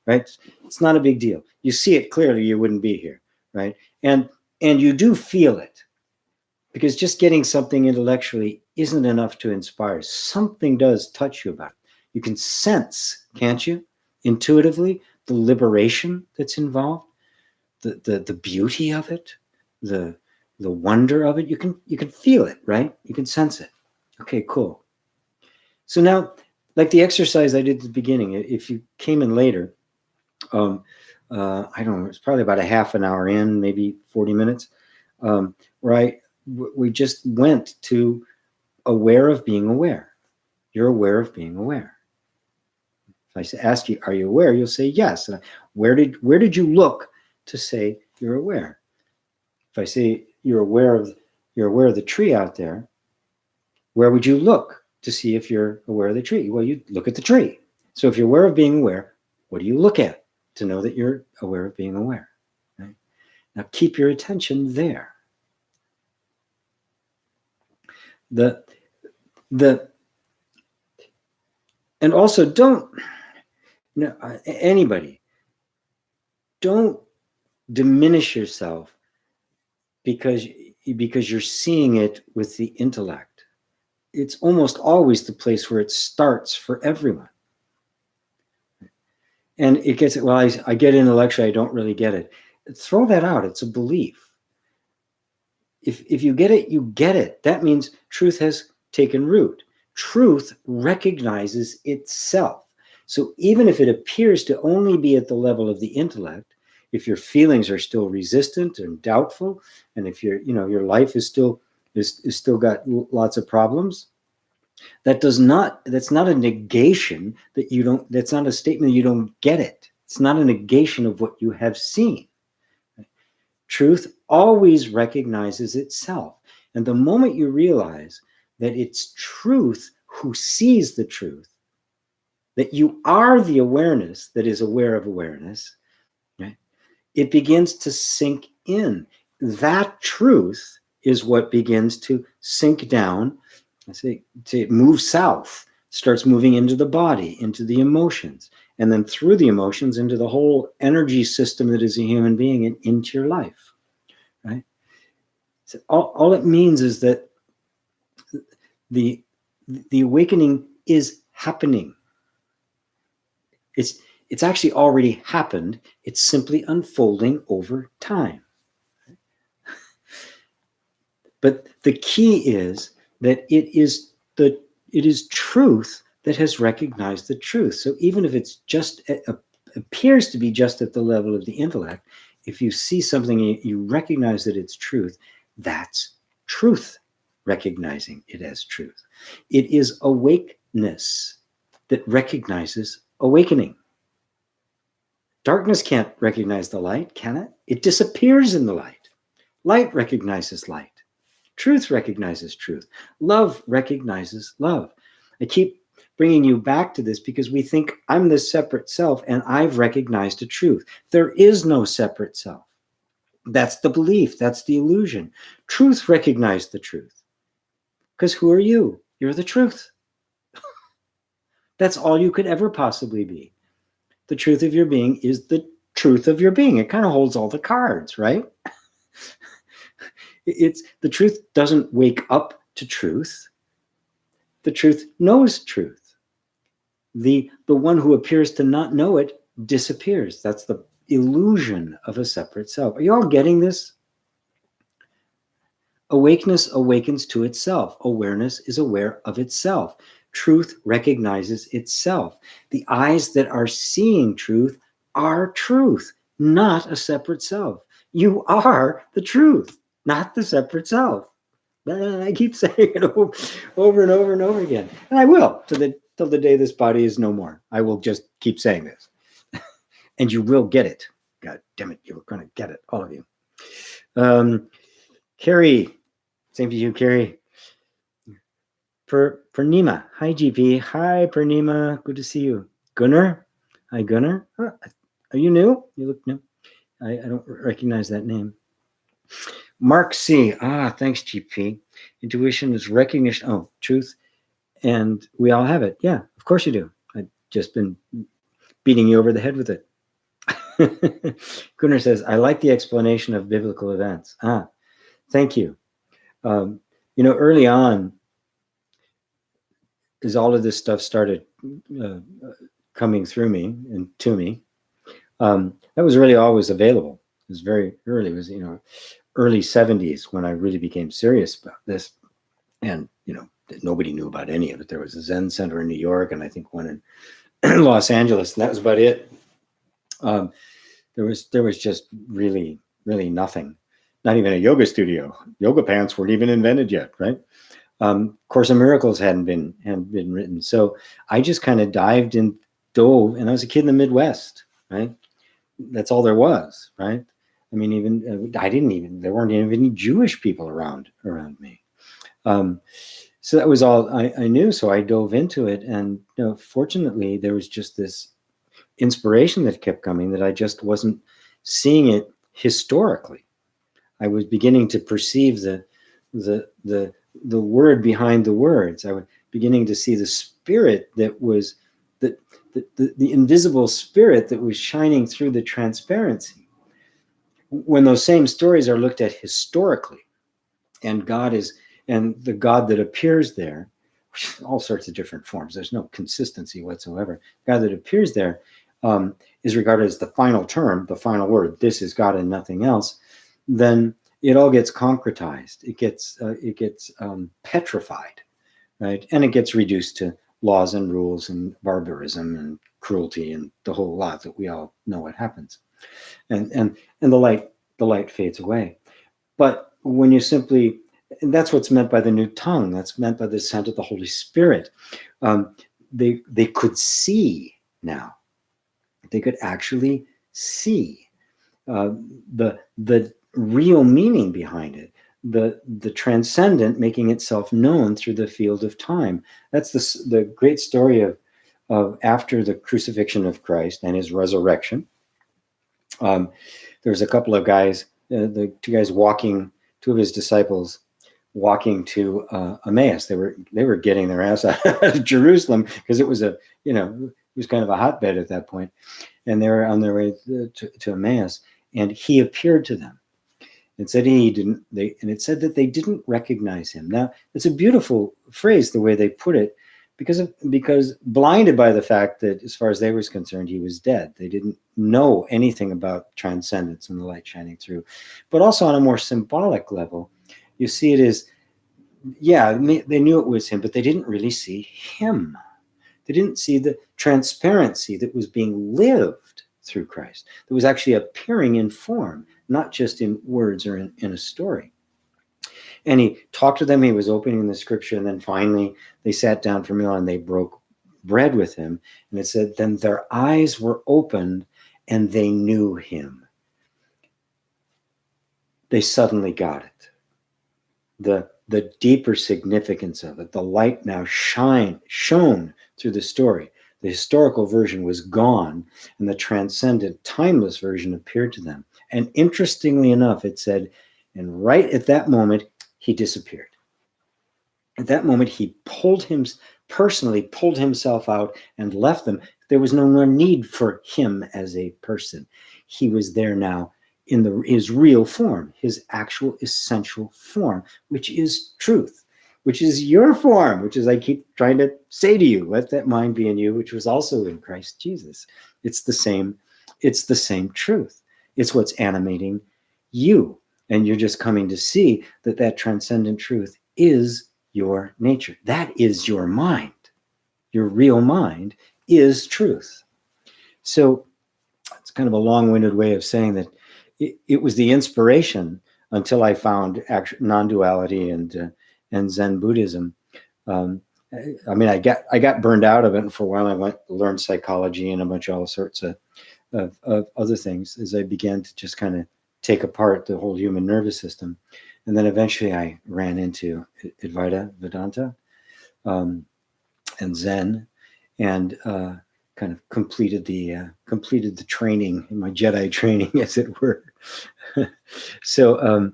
right? It's not a big deal. You see it clearly, you wouldn't be here, right? And you do feel it, because just getting something intellectually isn't enough to inspire. Something does touch you about it. You can sense, can't you, intuitively, the liberation that's involved, the beauty of it, the wonder of it. You can feel it, right? You can sense it. Okay, cool. So now, like the exercise I did at the beginning, if you came in later, I don't know, it's probably about a half an hour in, maybe 40 minutes, where we just went to aware of being aware. You're aware of being aware. If I ask you, are you aware? You'll say yes. Where did you look to say you're aware? If I say you're aware of the tree out there, where would you look to see if you're aware of the tree? Well, you look at the tree. So if you're aware of being aware, what do you look at to know that you're aware of being aware? Right? Now keep your attention there. And also anybody, don't diminish yourself because you're seeing it with the intellect. It's almost always the place where it starts for everyone. And it gets, well, I get intellectually, I don't really get it. Throw that out. It's a belief. If you get it, you get it. That means truth has taken root. Truth recognizes itself. So even if it appears to only be at the level of the intellect, if your feelings are still resistant and doubtful, and if your life is still got lots of problems, that's not a negation that you don't, that's not a statement that you don't get it. It's not a negation of what you have seen. Truth always recognizes itself. And the moment you realize that it's truth who sees the truth, that you are the awareness that is aware of awareness, right? It begins to sink in. That truth is what begins to sink down. I say it moves south, starts moving into the body, into the emotions, and then through the emotions into the whole energy system that is a human being and into your life, right? So all it means is that the awakening is happening. It's actually already happened. It's simply unfolding over time. But the key is that it is truth that has recognized the truth. So even if it's just appears to be just at the level of the intellect, if you see something, you recognize that it's truth, that's truth recognizing it as truth. It is awakeness that recognizes awakening. Darkness can't recognize the light, can it? It disappears in the light. Light recognizes light. Truth recognizes truth. Love recognizes love. I keep bringing you back to this because we think I'm this separate self and I've recognized a truth. There is no separate self. That's the belief. That's the illusion. Truth recognized the truth. Because who are you? You're the truth. That's all you could ever possibly be. The truth of your being is the truth of your being. It kind of holds all the cards, right? It's the truth doesn't wake up to truth. The truth knows truth. The one who appears to not know it disappears. That's the illusion of a separate self. Are you all getting this? Awakeness awakens to itself. Awareness is aware of itself. Truth recognizes itself. The eyes that are seeing truth are truth, not a separate self. You are the truth, not the separate self. I keep saying it over and over and over again. And I will till the day this body is no more. I will just keep saying this. And you will get it. God damn it, you're going to get it, all of you. Carrie, same to you, Carrie. Purnima, hi GP. Hi Purnima, good to see you. Gunnar, hi Gunnar. Huh, are you new? You look new. I don't recognize that name. Mark C. Thanks GP. Intuition is recognition. Oh, truth. And we all have it. Yeah, of course you do. I've just been beating you over the head with it. Gunnar says, I like the explanation of biblical events. Thank you. Early on, as all of this stuff started coming through me and to me, that was really always available. It was very early. It was, early 70s when I really became serious about this. And, nobody knew about any of it. There was a Zen center in New York, and I think one in Los Angeles, and that was about it. There was just really, really nothing. Not even a yoga studio. Yoga pants weren't even invented yet, right? Course in Miracles hadn't been written. So I just kind of dove, and I was a kid in the Midwest, right? That's all there was, right? I mean, there weren't even any Jewish people around me. So that was all I knew. So I dove into it. And fortunately, there was just this inspiration that kept coming that I just wasn't seeing it historically. I was beginning to perceive the word behind the words. I was beginning to see the spirit that was the invisible spirit that was shining through the transparency. when those same stories are looked at historically, and the God that appears there, all sorts of different forms. There's no consistency whatsoever. God that appears there is regarded as the final term, the final word. This is God and nothing else. Then it all gets concretized. It gets petrified, right? And it gets reduced to laws and rules and barbarism and cruelty and the whole lot that we all know what happens. And the light fades away. But when you simply, and that's what's meant by the new tongue. That's meant by the descent of the Holy Spirit. They could see now. They could actually see the real meaning behind it. The transcendent making itself known through the field of time. That's the great story of after the crucifixion of Christ and his resurrection. There's a couple of guys, the two guys walking, two of his disciples walking to Emmaus. They were getting their ass out of Jerusalem because it was it was kind of a hotbed at that point, and they were on their way to Emmaus, and he appeared to them. It said it said that they didn't recognize him. Now, it's a beautiful phrase the way they put it, because blinded by the fact that, as far as they were concerned, he was dead. They didn't know anything about transcendence and the light shining through. But also on a more symbolic level, you see it as, they knew it was him, but they didn't really see him. They didn't see the transparency that was being lived through Christ, that was actually appearing in form, not just in words or in a story. And he talked to them. He was opening the scripture. And then finally, they sat down for a meal and they broke bread with him. And it said, then their eyes were opened and they knew him. They suddenly got it. The deeper significance of it. The light now shone through the story. The historical version was gone, and the transcendent, timeless version appeared to them. And interestingly enough, it said, and right at that moment, he disappeared. At that moment, he personally pulled himself out and left them. There was no more need for him as a person. He was there now in his real form, his actual essential form, which is truth, which is your form, which is I keep trying to say to you, let that mind be in you, which was also in Christ Jesus. It's the same truth. It's what's animating you. And you're just coming to see that transcendent truth is your nature. That is your mind. Your real mind is truth. So it's kind of a long-winded way of saying that it was the inspiration until I found non-duality and Zen Buddhism. I got burned out of it, and for a while I learned psychology and a bunch of all sorts of other things as I began to just kind of take apart the whole human nervous system. And then eventually I ran into Advaita Vedanta and Zen, and kind of completed the training, my Jedi training, as it were. So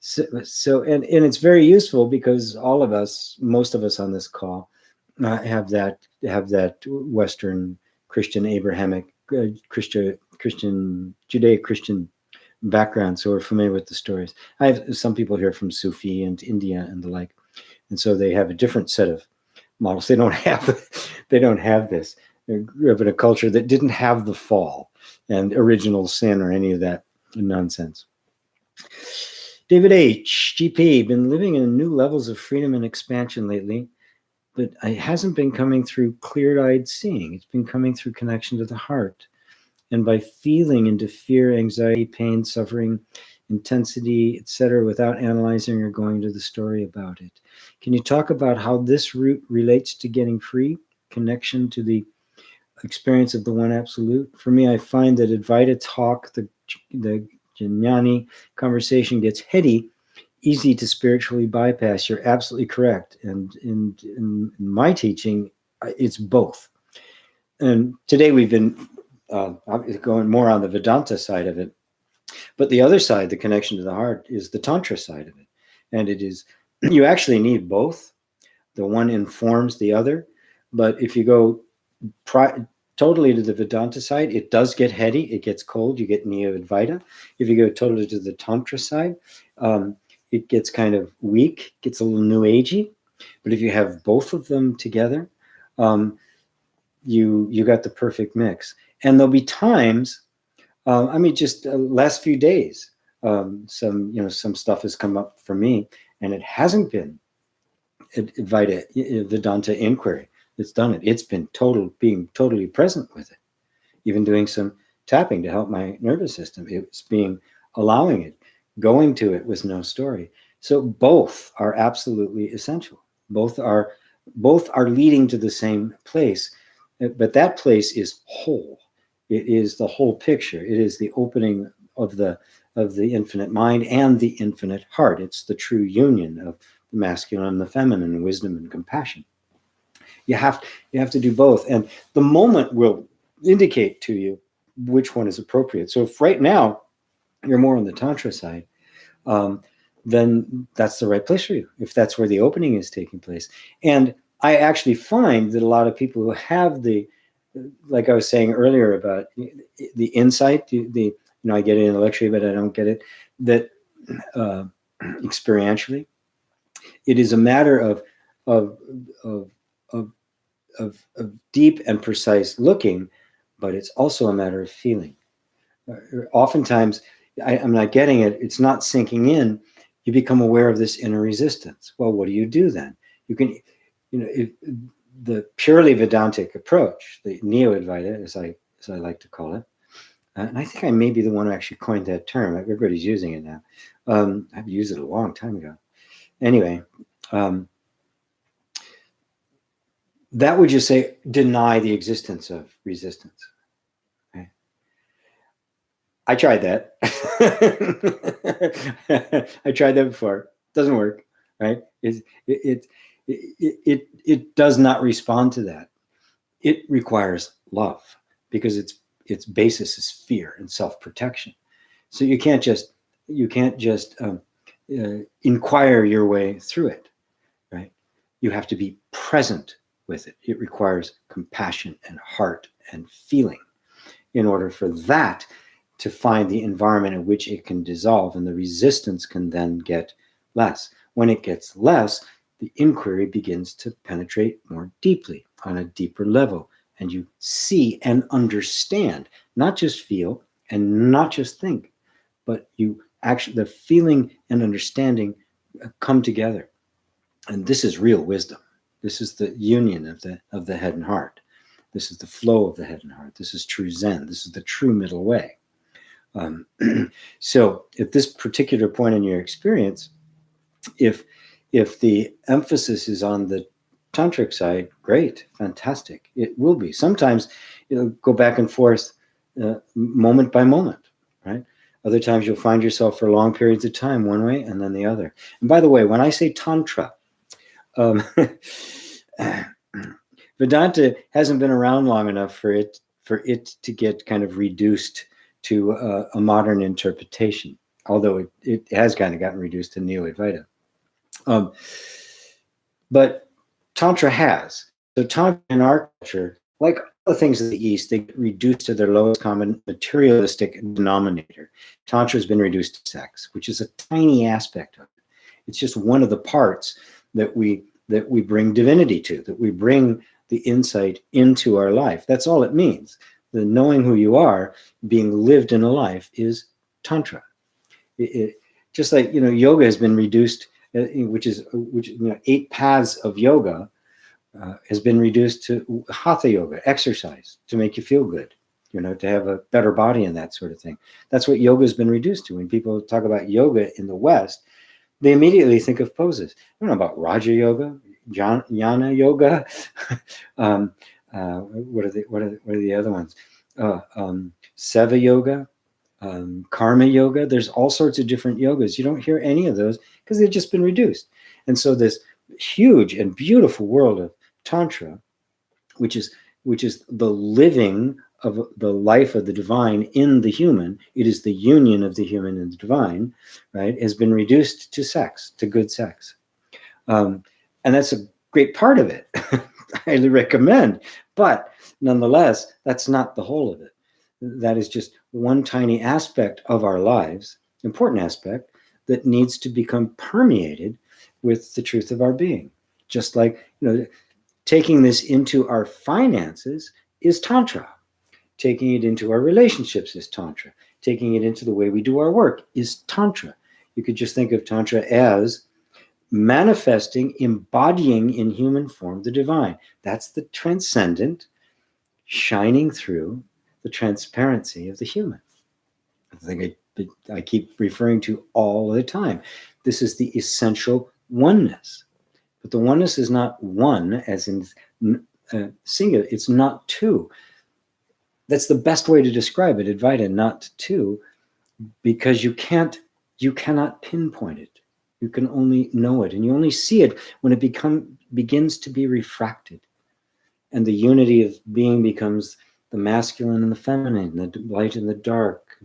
it's very useful because all of us, most of us on this call, have that Western Christian Abrahamic Christian Judeo-Christian background, so we're familiar with the stories. I have some people here from Sufi and India and the like, and so they have a different set of models. They don't have this. They grew up in a culture that didn't have the fall and original sin or any of that nonsense. David H. GP, been living in new levels of freedom and expansion lately, but it hasn't been coming through clear-eyed seeing. It's been coming through connection to the heart, and by feeling into fear, anxiety, pain, suffering, intensity, etc., without analyzing or going to the story about it. Can you talk about how this route relates to getting free, connection to the experience of the one absolute? For me, I find that Advaita talk, the Jnani conversation gets heady, easy to spiritually bypass. You're absolutely correct. And in my teaching, it's both. And today we've been going more on the Vedanta side of it. But the other side, the connection to the heart, is the Tantra side of it. And it is, you actually need both. The one informs the other. But if you go totally to the Vedanta side, it does get heady, it gets cold, you get Neo-Advaita. If you go totally to the Tantra side, it gets kind of weak, gets a little New Agey. But if you have both of them together, you got the perfect mix. And there'll be times, I mean, just last few days, some stuff has come up for me, and it hasn't been Vedanta inquiry that's done it. It's been being totally present with it, even doing some tapping to help my nervous system. It's allowing it, going to it with no story. So both are absolutely essential. Both are leading to the same place, but that place is whole. It is the whole picture. It is the opening of the infinite mind and the infinite heart. It's the true union of the masculine and the feminine, wisdom and compassion. You have to do both, and the moment will indicate to you which one is appropriate. So if right now you're more on the Tantra side, then that's the right place for you, if that's where the opening is taking place. And I actually find that a lot of people who have like I was saying earlier about the insight, I get it intellectually, but I don't get it, that experientially, it is a matter of deep and precise looking, but it's also a matter of feeling. Oftentimes, I'm not getting it. It's not sinking in. You become aware of this inner resistance. Well, what do you do then? You can, the purely Vedantic approach, the Neo-Advaita, as I like to call it, and I think I may be the one who actually coined that term. Everybody's using it now. I've used it a long time ago. Anyway, that would just say deny the existence of resistance. Okay? I tried that. I tried that before. Doesn't work, right? It does not respond to that. It requires love, because its basis is fear and self-protection. So you can't just inquire your way through it, right? You have to be present with it. It requires compassion and heart and feeling in order for that to find the environment in which it can dissolve, and the resistance can then get less. When it gets less, the inquiry begins to penetrate more deeply on a deeper level, and you see and understand, not just feel and not just think, but you actually, the feeling and understanding come together. And this is real wisdom. This is the union of the head and heart. This is the flow of the head and heart. This is true Zen. This is the true middle way. So at this particular point in your experience, if the emphasis is on the tantric side, great, fantastic. It will be. Sometimes it'll go back and forth moment by moment, right? Other times you'll find yourself for long periods of time one way and then the other. And by the way, when I say tantra, Vedanta hasn't been around long enough for it to get kind of reduced to a modern interpretation, although it has kind of gotten reduced to Neo-Advaita. But Tantra has. So Tantra in our culture, like other things of the East, they get reduced to their lowest common materialistic denominator. Tantra has been reduced to sex, which is a tiny aspect of it. It's just one of the parts that we bring divinity to, that we bring the insight into our life. That's all it means. The knowing who you are, being lived in a life, is Tantra. Just like, yoga has been reduced, which 8 paths of yoga has been reduced to hatha yoga, exercise to make you feel good, to have a better body and that sort of thing. That's what yoga has been reduced to. When people talk about yoga in the West, they immediately think of poses. I don't know about Raja Yoga, Jnana Yoga. What are the other ones? Seva Yoga, Karma Yoga. There's all sorts of different yogas. You don't hear any of those because they've just been reduced. And so this huge and beautiful world of Tantra, which is the living of the life of the divine in the human, it is the union of the human and the divine, right, has been reduced to sex, to good sex. And that's a great part of it. I highly recommend. But nonetheless, that's not the whole of it. That is just one tiny aspect of our lives, important aspect, that needs to become permeated with the truth of our being. Just like, taking this into our finances is Tantra. Taking it into our relationships is Tantra. Taking it into the way we do our work is Tantra. You could just think of Tantra as manifesting, embodying in human form the divine. That's the transcendent shining through the transparency of the human. I think I keep referring to all the time. This is the essential oneness. But the oneness is not one as in singular. It's not two. That's the best way to describe it, Advaita, not two, because you cannot pinpoint it. You can only know it, and you only see it when it begins to be refracted. And the unity of being becomes the masculine and the feminine, the light and the dark,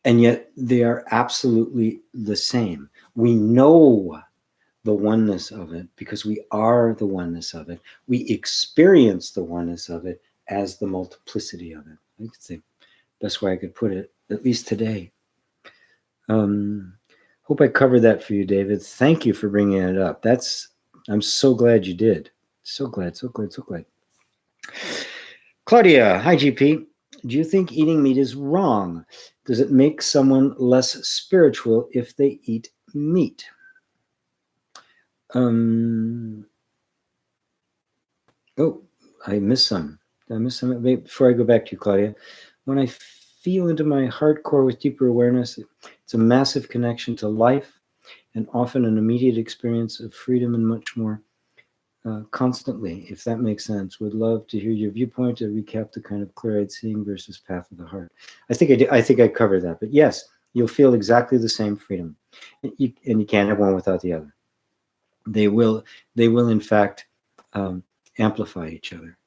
and yet they are absolutely the same. We know the oneness of it because we are the oneness of it. We experience the oneness of it as the multiplicity of it. I think it's the best way I could put it, at least today. Hope I covered that for you, David. Thank you for bringing it up. I'm so glad you did. So glad. Claudia, hi, GP. Do you think eating meat is wrong? Does it make someone less spiritual if they eat meat? Oh, I missed some. Did I miss some? Before I go back to you, Claudia, when I feel into my heart core with deeper awareness, it's a massive connection to life and often an immediate experience of freedom and much more constantly, if that makes sense. Would love to hear your viewpoint to recap the kind of clear-eyed seeing versus path of the heart. I think I covered that, but yes, you'll feel exactly the same freedom, and you can't have one without the other. They will in fact amplify each other,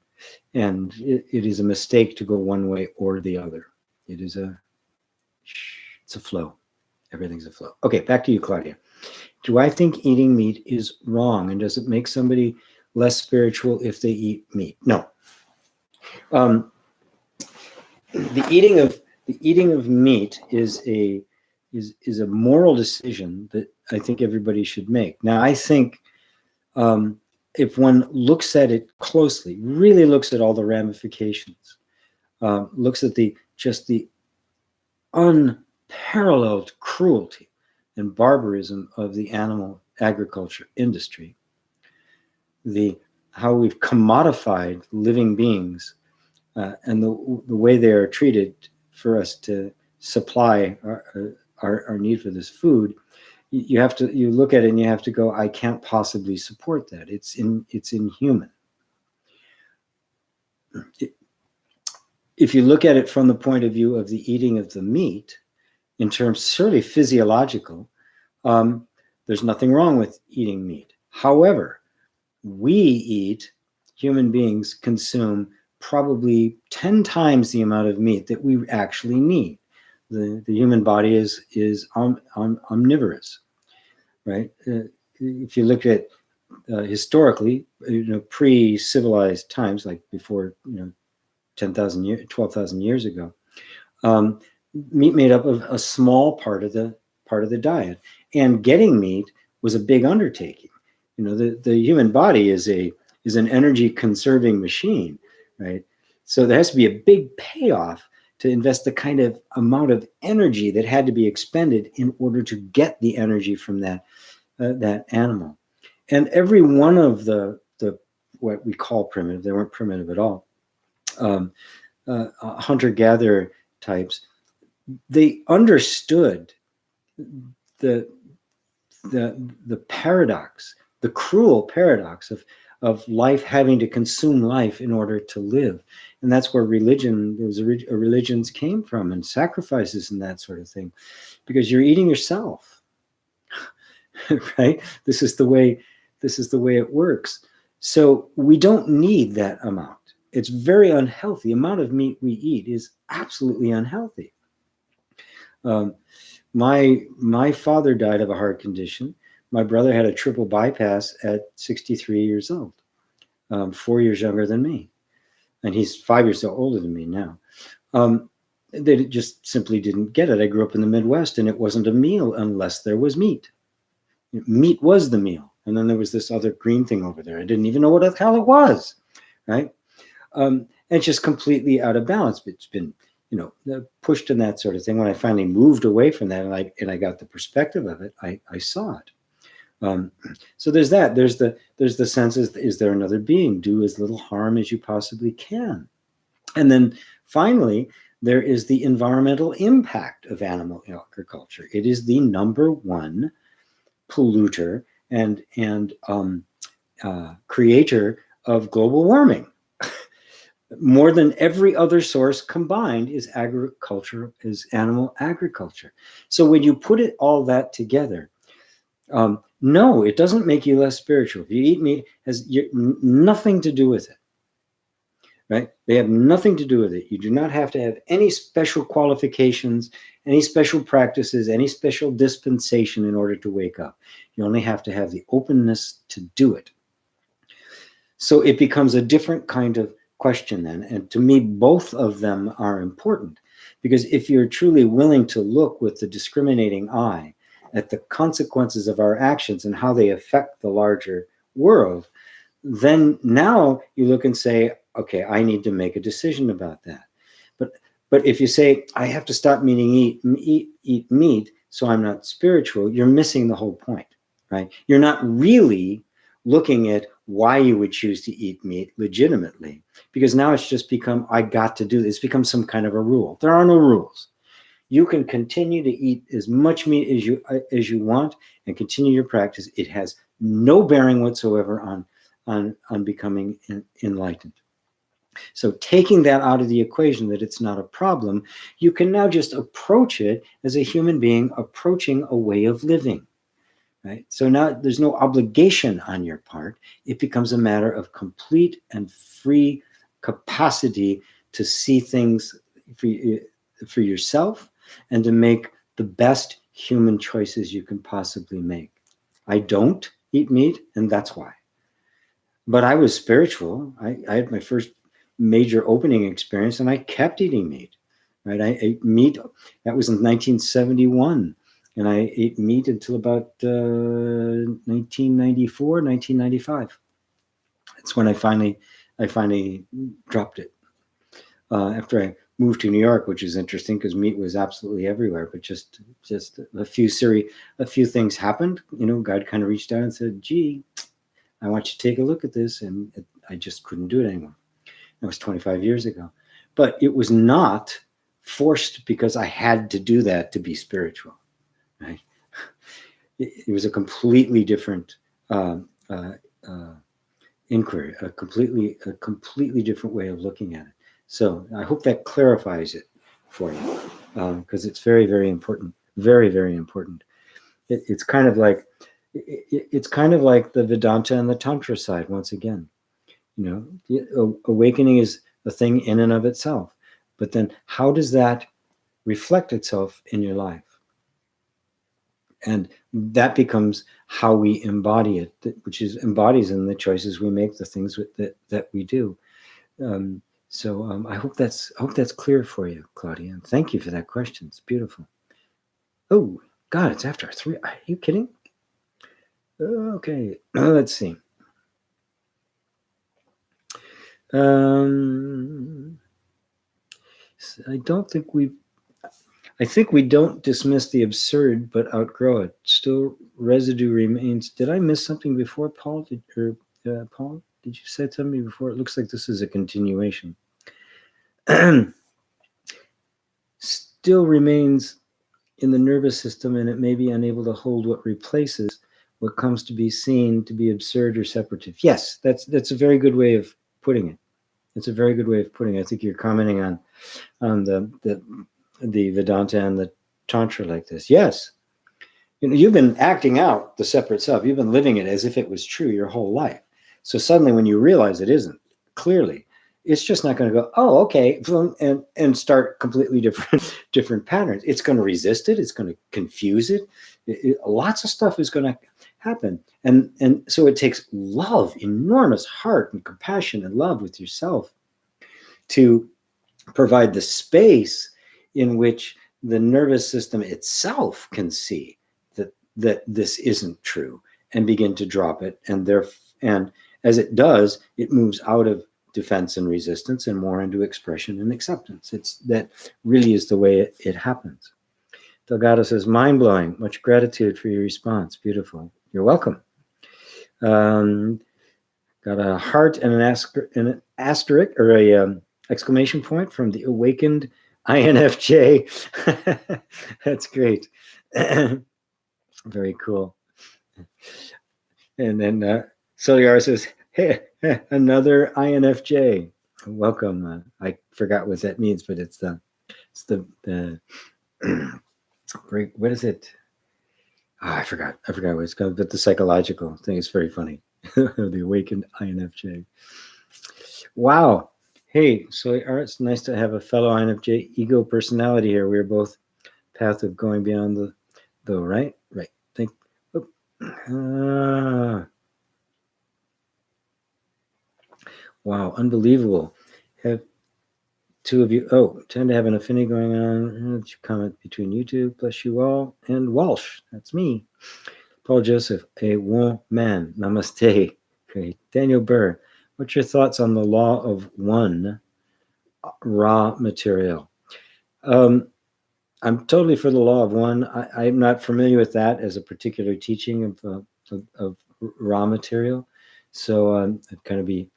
and it is a mistake to go one way or the other. It's a flow. Everything's a flow. Okay, back to you, Claudia. Do I think eating meat is wrong, and does it make somebody less spiritual if they eat meat? No. The eating of meat is a moral decision that I think everybody should make. Now, I think if one looks at it closely, really looks at all the ramifications, looks at the unparalleled cruelty and barbarism of the animal agriculture industry, how we've commodified living beings, and the way they are treated for us to supply our need for this food, you look at it and you have to go, I can't possibly support that. It's inhuman. If you look at it from the point of view of the eating of the meat, in terms certainly physiological, there's nothing wrong with eating meat. However, human beings consume probably 10 times the amount of meat that we actually need. The human body is omnivorous, right? If you look at historically, pre-civilized times, like before 10,000 years, 12,000 years ago, meat made up of a small part of the diet, and getting meat was a big undertaking. The human body is an energy conserving machine, right? So there has to be a big payoff to invest the kind of amount of energy that had to be expended in order to get the energy from that animal. And every one of the what we call primitive, they weren't primitive at all, hunter-gatherer types, they understood the paradox, the cruel paradox of life having to consume life in order to live. And that's where religions came from, and sacrifices and that sort of thing, because you're eating yourself, right? This is the way it works. So we don't need that amount. It's very unhealthy. The amount of meat we eat is absolutely unhealthy. My father died of a heart condition. My brother had a triple bypass at 63 years old. 4 years younger than me. And he's 5 years older than me now. They just simply didn't get it. I grew up in the Midwest, and it wasn't a meal unless there was meat. Meat was the meal. And then there was this other green thing over there. I didn't even know what the hell it was, right? And it's just completely out of balance. It's been, pushed in that sort of thing. When I finally moved away from that, and I got the perspective of it, I saw it. So there's that. There's the sense: is there another being? Do as little harm as you possibly can. And then finally, there is the environmental impact of animal agriculture. It is the number one polluter and creator of global warming. More than every other source combined is agriculture, is animal agriculture. So when you put all that together, no, it doesn't make you less spiritual. If you eat meat, it has nothing to do with it. Right? They have nothing to do with it. You do not have to have any special qualifications, any special practices, any special dispensation in order to wake up. You only have to have the openness to do it. So it becomes a different kind of question then. And to me, both of them are important, because if you're truly willing to look with the discriminating eye at the consequences of our actions and how they affect the larger world, then now you look and say, okay, I need to make a decision about that. But if you say, I have to stop eat meat, so I'm not spiritual, you're missing the whole point, right? You're not really looking at why you would choose to eat meat legitimately, because now it's just become, I got to do this. It's become some kind of a rule. There are no rules. You can continue to eat as much meat as you want and continue your practice. It has no bearing whatsoever on becoming enlightened. So taking that out of the equation, that it's not a problem, you can now just approach it as a human being approaching a way of living, right? So now there's no obligation on your part. It becomes a matter of complete and free capacity to see things for yourself and to make the best human choices you can possibly make. I don't eat meat, and that's why. But I was spiritual. I had my first major opening experience, and I kept eating meat, right? I ate meat. That was in 1971, and I ate meat until about 1994, 1995. That's when I finally dropped it. After I moved to New York, which is interesting because meat was absolutely everywhere, but just a few things happened. God kind of reached out and said, gee, I want you to take a look at this. And I just couldn't do it anymore. That was 25 years ago. But it was not forced because I had to do that to be spiritual. Right? It was a completely different inquiry, a completely different way of looking at it. So I hope that clarifies it for you, because it's very, very important. Very, very important. It's kind of like the Vedanta and the Tantra side once again. Awakening is a thing in and of itself, but then how does that reflect itself in your life? And that becomes how we embody it, which embodies in the choices we make, the things that we do. So I hope that's clear for you, Claudia. And thank you for that question. It's beautiful. Oh God, it's after 3. Are you kidding? Okay, let's see. I think we don't dismiss the absurd, but outgrow it. Still, residue remains. Did I miss something before, Paul? Paul, did you say something before? It looks like this is a continuation. Still remains in the nervous system, and it may be unable to hold what replaces what comes to be seen to be absurd or separative. Yes, that's a very good way of putting it. It's a very good way of putting it. I think you're commenting on the Vedanta and the Tantra like this. Yes. You've been acting out the separate self. You've been living it as if it was true your whole life. So suddenly when you realize it isn't, clearly, it's just not going to go, oh, okay, and start completely different patterns. It's going to resist it. It's going to confuse it. Lots of stuff is going to happen. And so it takes love, enormous heart and compassion and love with yourself to provide the space in which the nervous system itself can see that this isn't true and begin to drop it. And as it does, it moves out of defense and resistance and more into expression and acceptance. That really is the way it happens. Delgado says, mind-blowing. Much gratitude for your response. Beautiful. You're welcome. Got a heart and an asterisk or a exclamation point from the awakened INFJ. That's great. Very cool. And then Soliar says, hey, another INFJ. Welcome. I forgot what that means, but it's the great, what is it? Oh, I forgot what it's called, but the psychological thing is very funny. The awakened INFJ. Wow. Hey, so it's nice to have a fellow INFJ ego personality here. We're both path of going beyond the right? Right. Wow, unbelievable. Have two of you, tend to have an affinity going on. Comment between you two, bless you all. And Walsh, that's me. Paul Joseph, a woman. Namaste. Great. Daniel Burr, what's your thoughts on the law of one raw material? I'm totally for the law of one. I'm not familiar with that as a particular teaching of raw material. So I'd kind of be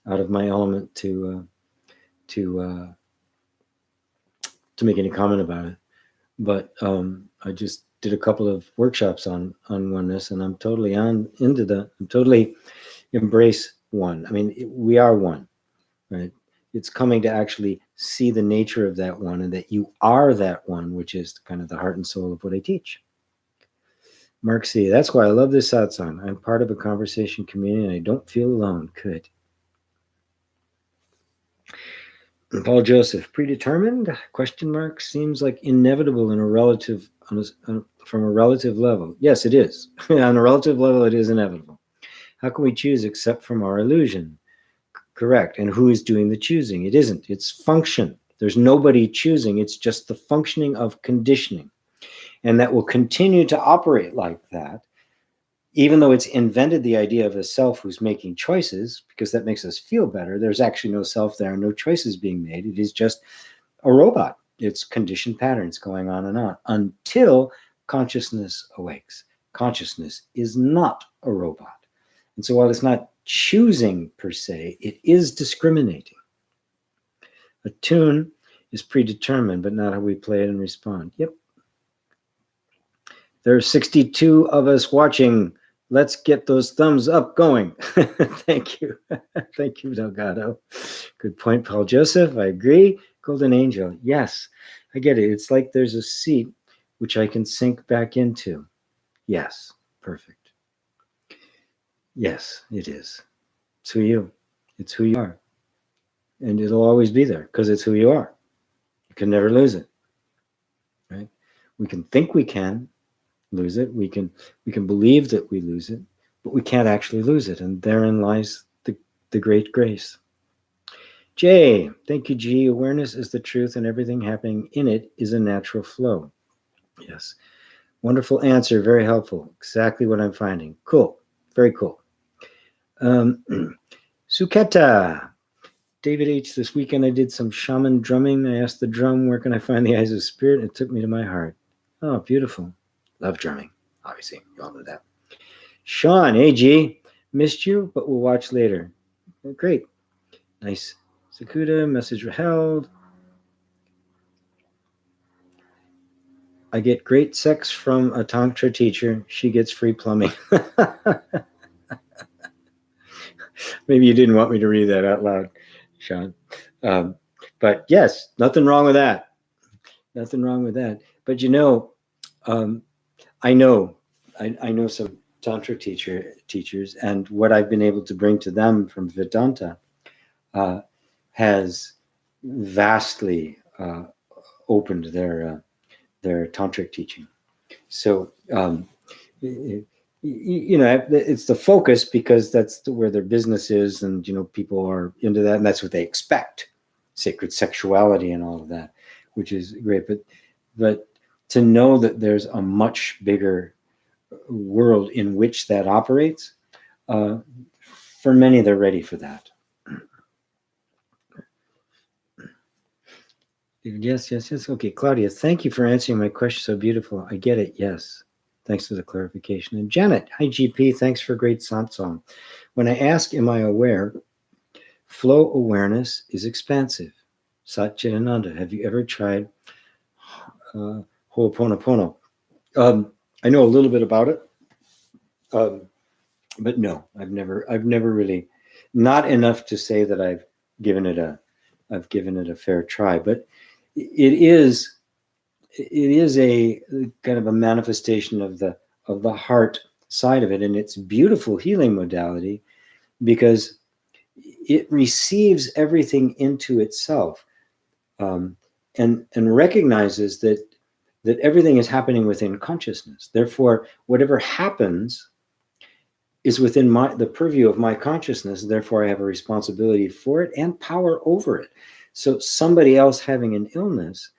out of my element to make any comment about it. But I just did a couple of workshops on oneness, and I'm totally I'm totally embrace one. I mean, we are one, right? It's coming to actually see the nature of that one, and that you are that one, which is kind of the heart and soul of what I teach. Mark C. That's why I love this satsang. I'm part of a conversation community, and I don't feel alone. Good. And Paul Joseph, predetermined? Question mark. Seems like inevitable in a relative from a relative level. Yes, it is. On a relative level, it is inevitable. How can we choose except from our illusion? Correct. And who is doing the choosing? It isn't. It's function. There's nobody choosing. It's just the functioning of conditioning. And that will continue to operate like that, even though it's invented the idea of a self who's making choices, because that makes us feel better. There's actually no self there, no choices being made. It is just a robot. It's conditioned patterns going on until consciousness awakes. Consciousness is not a robot. And so while it's not choosing per se, it is discriminating. A tune is predetermined, but not how we play it and respond. Yep. There are 62 of us watching. Let's get those thumbs up going. Thank you. Thank you, Delgado. Good point, Paul Joseph. I agree. Golden Angel. Yes, I get it. It's like there's a seat which I can sink back into. Yes, perfect. Yes, it is. It's who you. It's who you are. And it'll always be there because it's who you are. You can never lose it. Right? We can think we can lose it. We can believe that we lose it, but we can't actually lose it. And therein lies the great grace. Jay, thank you, G. Awareness is the truth, and everything happening in it is a natural flow. Yes. Wonderful answer. Very helpful. Exactly what I'm finding. Cool. Very cool. Suketa. David H. This weekend I did some shaman drumming. I asked the drum, where can I find the eyes of spirit? It took me to my heart. Oh, beautiful. Love drumming. Obviously, you all know that. Sean, AG, missed you, but we'll watch later. Great. Nice. Sakuda, message held. I get great sex from a Tantra teacher. She gets free plumbing. Maybe you didn't want me to read that out loud, Sean. But yes, nothing wrong with that. Nothing wrong with that. But I know some Tantra teachers, and what I've been able to bring to them from Vedanta has vastly opened their tantric teaching. So you know, it's the focus because that's where their business is, and you know, people are into that, and that's what they expect, sacred sexuality and all of that, which is great. But to know that there's a much bigger world in which that operates, for many, they're ready for that. Yes. Okay, Claudia, thank you for answering my question so beautiful. I get it. Yes. Thanks for the clarification. And Janet, hi GP, thanks for great Satsang. When I ask, am I aware? Flow awareness is expansive. Satchitananda, have you ever tried Ho'oponopono? I know a little bit about it, but no, I've never really, not enough to say that I've given it a fair try. But it is a kind of a manifestation of the heart side of it, and it's beautiful healing modality because it receives everything into itself, and recognizes that everything is happening within consciousness. Therefore, whatever happens is within the purview of my consciousness. Therefore, I have a responsibility for it and power over it. So somebody else having an illness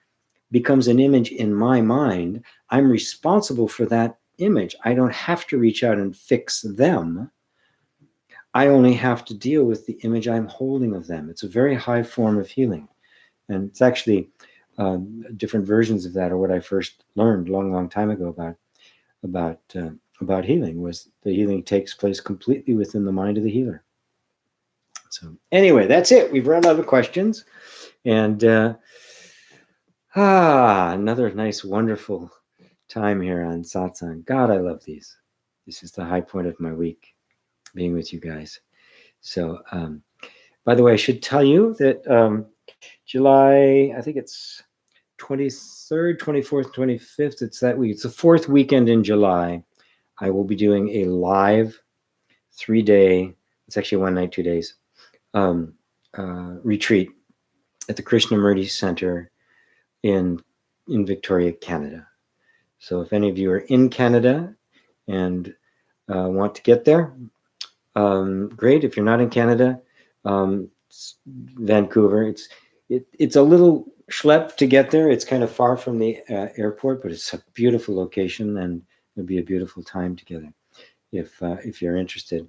becomes an image in my mind. I'm responsible for that image. I don't have to reach out and fix them. I only have to deal with the image I'm holding of them. It's a very high form of healing. And it's actually different versions of that are what I first learned a long time ago about healing. Was the healing takes place completely within the mind of the healer. So anyway, that's it. We've run out of questions. And another nice, wonderful time here on Satsang. God, I love these. This is the high point of my week, being with you guys. So, by the way, I should tell you that July, I think it's 23rd, 24th, 25th. It's that week. It's the fourth weekend in July. I will be doing a live 3-day, it's actually 1 night, 2 days, retreat at the Krishnamurti Center in Victoria, Canada. So if any of you are in Canada and want to get there, great. If you're not in Canada, Vancouver, it's a little schlep to get there. It's kind of far from the airport, but it's a beautiful location, and it'll be a beautiful time together if you're interested.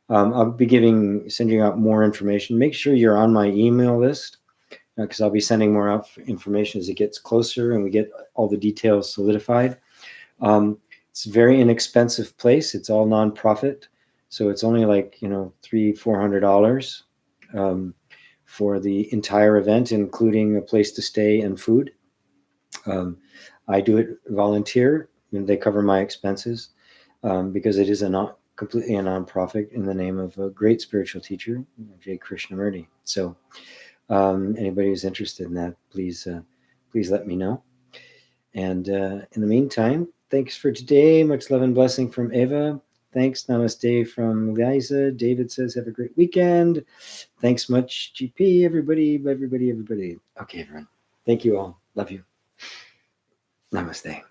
I'll be sending out more information. Make sure you're on my email list, because I'll be sending more out information as it gets closer and we get all the details solidified. It's a very inexpensive place. It's all nonprofit, so it's only like $300-400 for the entire event, including a place to stay and food. I do it volunteer, and they cover my expenses because it is completely a nonprofit in the name of a great spiritual teacher, J. Krishnamurti. So anybody who's interested in that, please let me know. And in the meantime, thanks for today. Much love and blessing from Eva. Thanks. Namaste from Liza. David says, have a great weekend. Thanks much, GP, everybody. Okay, everyone. Thank you all. Love you. Namaste.